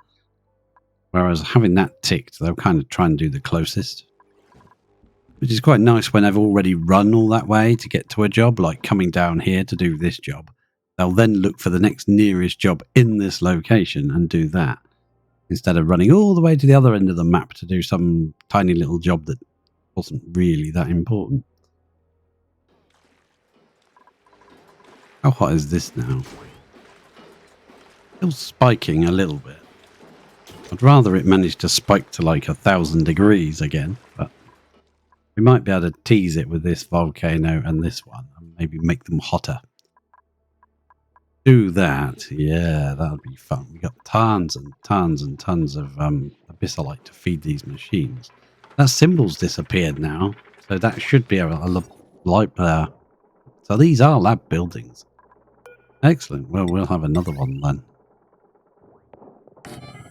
Whereas having that ticked, they'll kind of try and do the closest. Which is quite nice when they've already run all that way to get to a job, like coming down here to do this job. They'll then look for the next nearest job in this location and do that, instead of running all the way to the other end of the map to do some tiny little job that wasn't really that important. How hot is this now? Still spiking a little bit. I'd rather it managed to spike to like 1,000 degrees again, but we might be able to tease it with this volcano and this one and maybe make them hotter. Do that. Yeah, that would be fun. We got tons and tons and tons of abyssalite to feed these machines. That symbol's disappeared now, so that should be a light there. So these are lab buildings. Excellent. Well, we'll have another one then.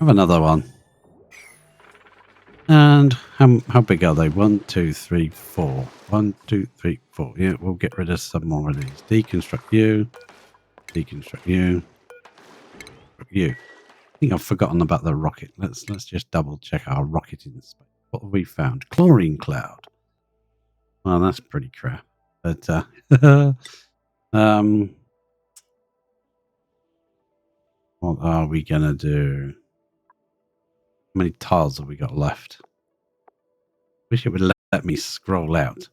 Have another one. And how big are they? 1, 2, 3, 4. 1, 2, 3, 4. Yeah, we'll get rid of some more of these. Deconstruct you. Deconstruct you. You. I think I've forgotten about the rocket. Let's just double check our rocket in space. What have we found? Chlorine cloud. Well, that's pretty crap. But what are we gonna do? How many tiles have we got left? Wish it would let me scroll out.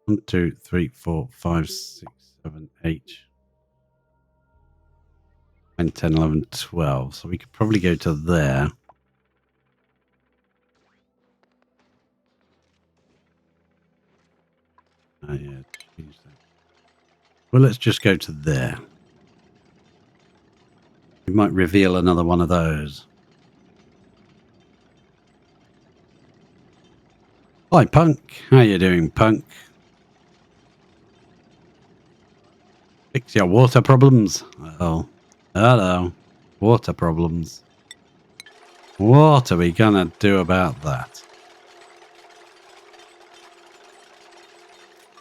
1, 2, 3, 4, 5, 6, 7, 8, 9, 10, 11, 12. So we could probably go to there. Oh, yeah, change that. Well, let's just go to there. We might reveal another one of those. Hi, Punk. How you doing, Punk? Fix your water problems. Uh-oh. Hello. Water problems. What are we gonna do about that?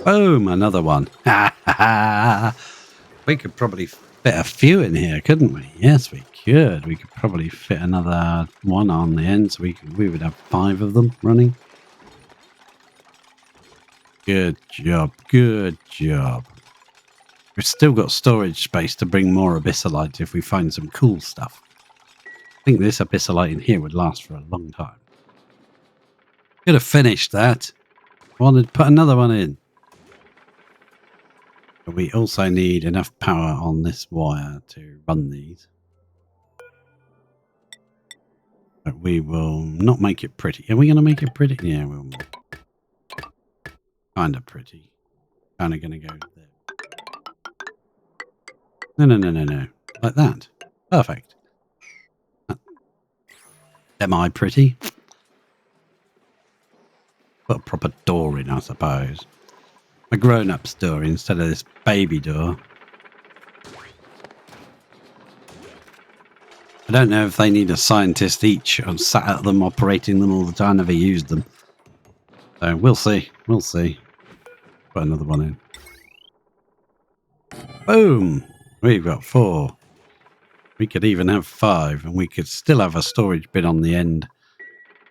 Boom, another one. Ha ha ha. We could probably fit a few in here, couldn't we? Yes, we could. We could probably fit another one on the end, so we would have 5 of them running. Good job. Good job. We've still got storage space to bring more abyssalite if we find some cool stuff. I think this abyssalite in here would last for a long time. Could have finished that. Wanted to put another one in. But we also need enough power on this wire to run these. But we will not make it pretty. Are we going to make it pretty? Yeah, we'll. Kind of pretty. Kind of going to go there. No. Like that. Perfect. Am I pretty? Put a proper door in, I suppose. A grown-up's door instead of this baby door. I don't know if they need a scientist each. I'm sat at them, operating them all the time. Never used them. So we'll see. We'll see. Put another one in. Boom! We've got 4. We could even have 5, and we could still have a storage bin on the end.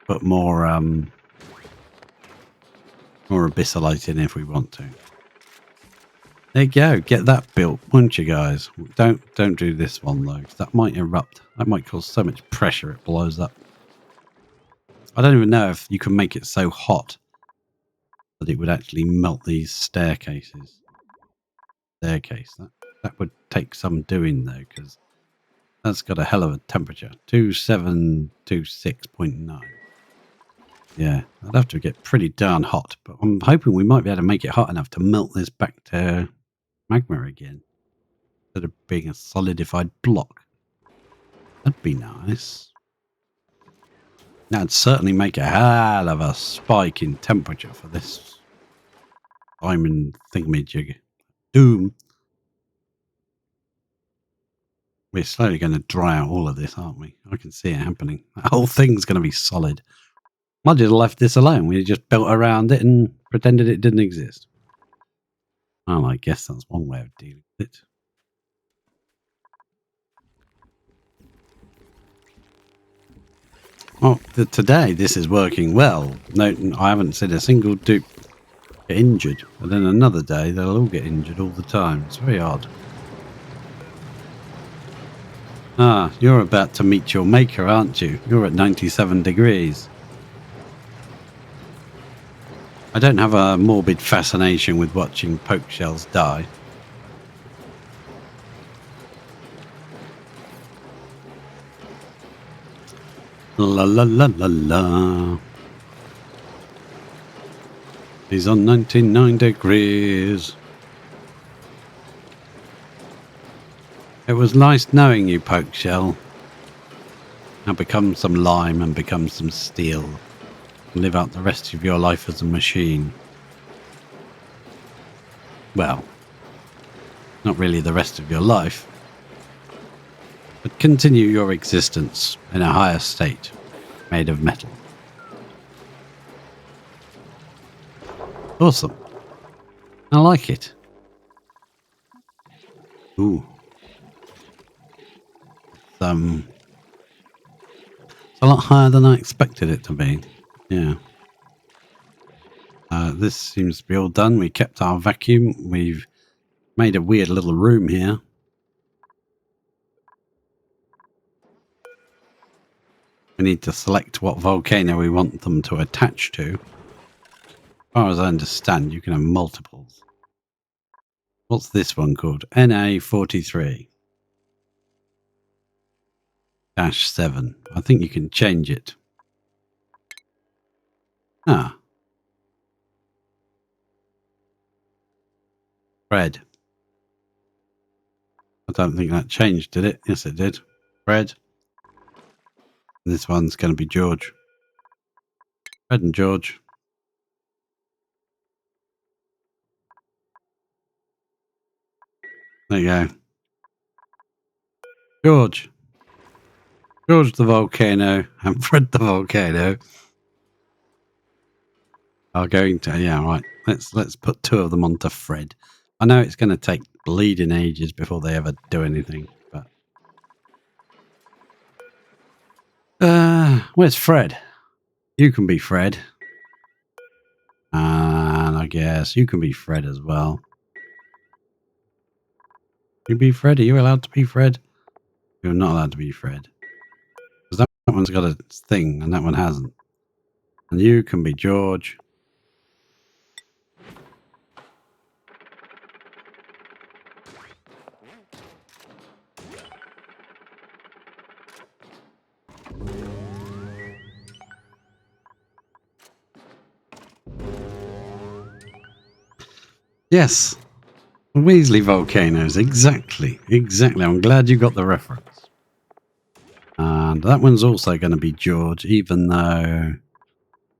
Put more abyssalite in if we want to. There you go. Get that built, won't you guys? Don't do this one though, 'cause that might erupt. That might cause so much pressure it blows up. I don't even know if you can make it so hot that it would actually melt these staircases. Staircase. That would take some doing though, because that's got a hell of a temperature. 2726.9. Yeah, I'd have to get pretty darn hot, but I'm hoping we might be able to make it hot enough to melt this back to magma again, instead of being a solidified block. That'd be nice. That'd certainly make a hell of a spike in temperature for this diamond thingamajig. Doom. We're slowly going to dry out all of this, aren't we? I can see it happening. The whole thing's going to be solid. I just left this alone. We just built around it and pretended it didn't exist. Well, I guess that's one way of dealing with it. Well, today this is working well. No, I haven't seen a single dupe get injured. But then another day they'll all get injured all the time. It's very odd. Ah, you're about to meet your maker, aren't you? You're at 97 degrees. I don't have a morbid fascination with watching poke shells die. La la la la la. He's on 99 degrees. It was nice knowing you, Poke Shell. Now become some lime and become some steel. And live out the rest of your life as a machine. Well, not really the rest of your life. But continue your existence in a higher state, made of metal. Awesome. I like it. Ooh. It's a lot higher than I expected it to be. Yeah. This seems to be all done. We kept our vacuum. We've made a weird little room here. We need to select what volcano we want them to attach to. As far as I understand, you can have multiples. What's this one called? NA43-7. I think you can change it. Ah. Fred. I don't think that changed, did it? Yes, it did. Fred. This one's going to be George. Fred and George. There you go. George. George the volcano and Fred the volcano are going to... Yeah, right. Let's put two of them onto Fred. I know it's going to take bleeding ages before they ever do anything, but... where's Fred? You can be Fred. And I guess you can be Fred as well. You be Fred? Are you allowed to be Fred? You're not allowed to be Fred. Because that one's got a thing and that one hasn't. And you can be George. Yes. Weasley volcanoes. Exactly. Exactly. I'm glad you got the reference. And that one's also going to be George, even though,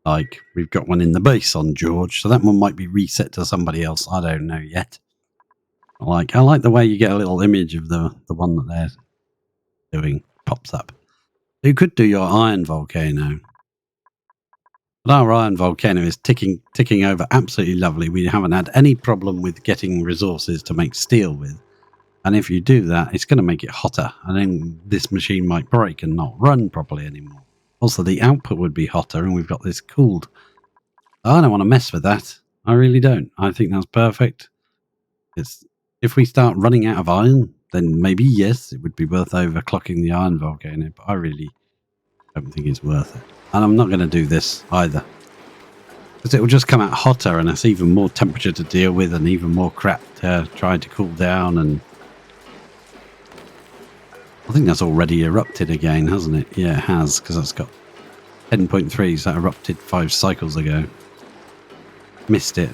like, we've got one in the base on George. So that one might be reset to somebody else. I don't know yet. I like the way you get a little image of the one that they're doing pops up. You could do your iron volcano. But our iron volcano is ticking over absolutely lovely. We haven't had any problem with getting resources to make steel with. And if you do that, it's going to make it hotter. And then this machine might break and not run properly anymore. Also, the output would be hotter and we've got this cooled. I don't want to mess with that. I really don't. I think that's perfect. If we start running out of iron, then maybe, yes, it would be worth overclocking the iron volcano. But I really don't think it's worth it. And I'm not going to do this either. Because it will just come out hotter and it's even more temperature to deal with and even more crap to try to cool down. And I think that's already erupted again, hasn't it? Yeah, it has, because that's got 10.3s that erupted 5 cycles ago. Missed it.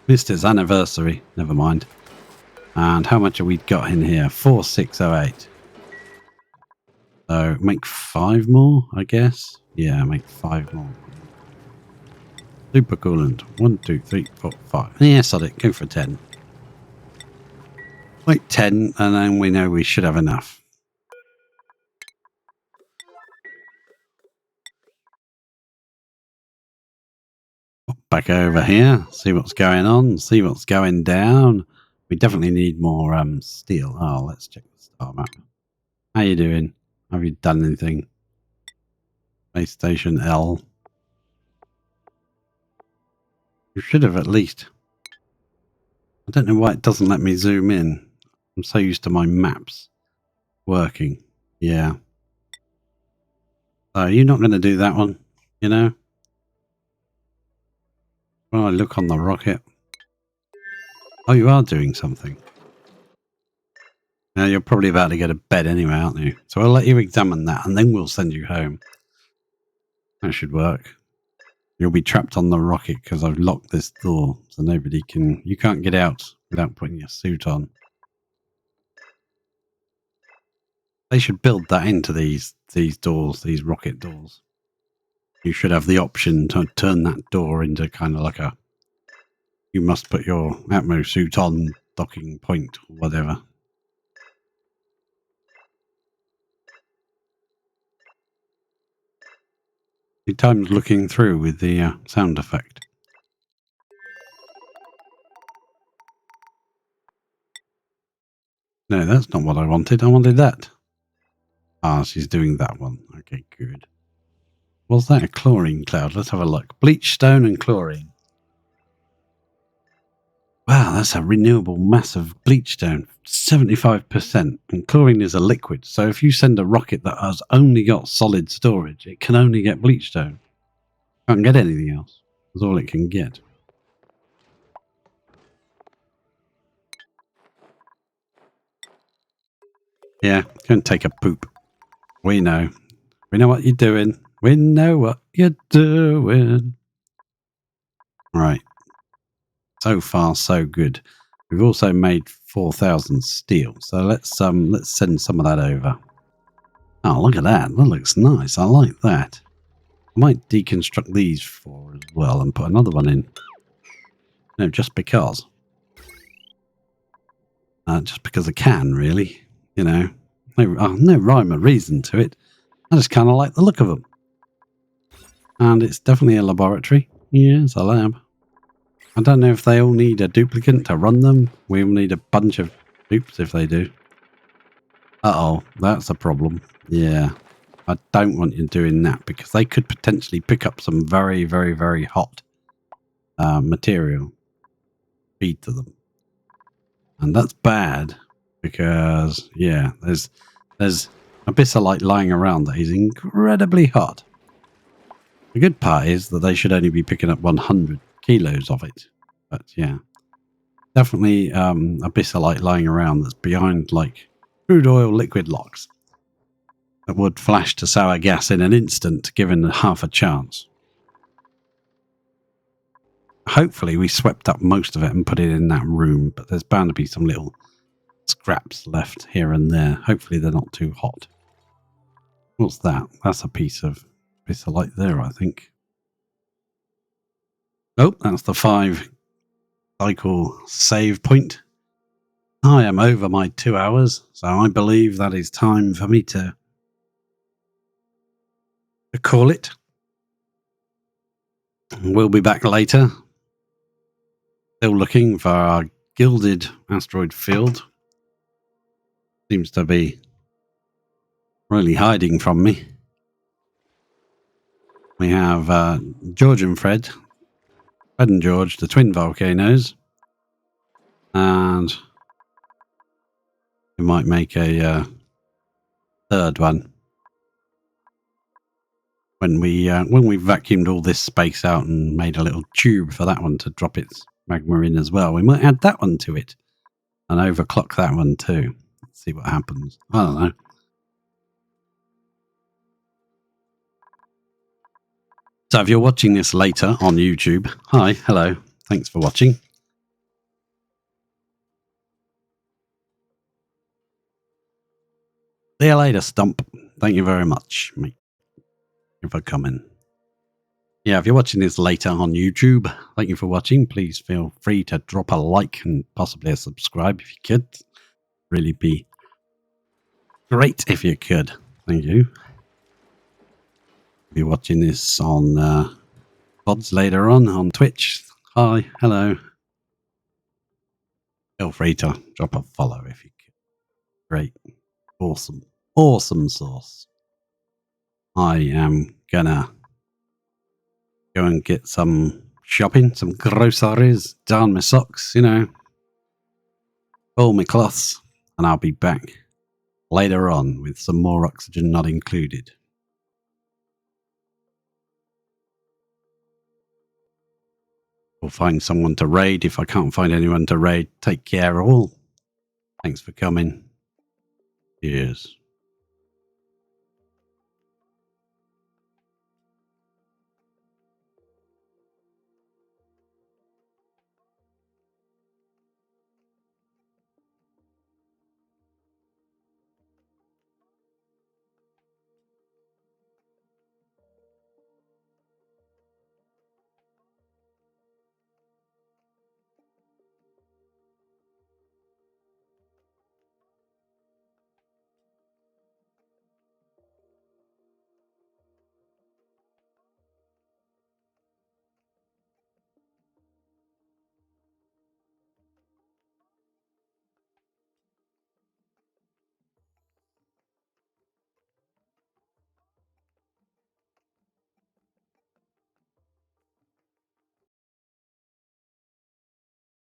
Missed its anniversary. Never mind. And how much have we got in here? 4608. So make 5 more, I guess. Yeah, make 5 more. Super coolant. 1, 2, 3, 4, 5. Yeah, sod it. Go for 10. Make 10, and then we know we should have enough. Back over here. See what's going on. See what's going down. We definitely need more steel. Oh, let's check the star map. How you doing? Have you done anything? Space Station L. You should have at least. I don't know why it doesn't let me zoom in. I'm so used to my maps working. Yeah. So you're not going to do that one, you know? When I look on the rocket. Oh, you are doing something. Now you're probably about to go to bed anyway, aren't you? So I'll let you examine that and then we'll send you home. That should work. You'll be trapped on the rocket because I've locked this door, so nobody can... You can't get out without putting your suit on. They should build that into these doors, these rocket doors. You should have the option to turn that door into kind of like a... You must put your Atmo suit on docking point or whatever. Your time's looking through with the sound effect. No, that's not what I wanted. I wanted that. Ah, she's doing that one. Okay, good. Was that a chlorine cloud? Let's have a look. Bleach stone and chlorine. Wow, that's a renewable massive bleach stone. 75%. And chlorine is a liquid. So if you send a rocket that has only got solid storage, it can only get bleach stone. Can't get anything else. That's all it can get. Yeah, go and take a poop. We know. We know what you're doing. We know what you're doing. Right. So far, so good. We've also made 4,000 steel. So let's send some of that over. Oh, look at that. That looks nice. I like that. I might deconstruct these 4 as well and put another one in. No, just because. Just because I can, really. You know, no rhyme or reason to it. I just kind of like the look of them. And it's definitely a laboratory. Yeah, it's a lab. I don't know if they all need a duplicate to run them. We will need a bunch of dupes if they do. Uh-oh, that's a problem. Yeah, I don't want you doing that because they could potentially pick up some very, very, very hot material. Feed to them. And that's bad because, yeah, there's abyssalite lying around that is incredibly hot. The good part is that they should only be picking up 100 kilos of it. But yeah, definitely abyssalite lying around that's behind like crude oil liquid locks that would flash to sour gas in an instant given half a chance. Hopefully we swept up most of it and put it in that room, but there's bound to be some little scraps left here and there. Hopefully they're not too hot. What's that? That's a piece of abyssalite there, I think. Oh, that's the 5 cycle save point. I am over my 2 hours, so I believe that is time for me to call it. We'll be back later. Still looking for our gilded asteroid field. Seems to be really hiding from me. We have George and Fred and George, the twin volcanoes. And we might make a third one. When we vacuumed all this space out and made a little tube for that one to drop its magma in as well, we might add that one to it and overclock that one too. Let's see what happens. I don't know. So if you're watching this later on YouTube, hi, hello, thanks for watching. See you later, Stump. Thank you very much, mate, for coming. Yeah, if you're watching this later on YouTube, thank you for watching. Please feel free to drop a like and possibly a subscribe if you could. Really be great if you could. Thank you. If you're watching this on pods later on Twitch, hi, hello. Feel free to drop a follow if you could. Great. Awesome. Awesome sauce. I am gonna go and get some shopping, some groceries, darn my socks, you know, all my cloths, and I'll be back later on with some more oxygen not included. We'll find someone to raid. If I can't find anyone to raid, take care all. Thanks for coming. Cheers.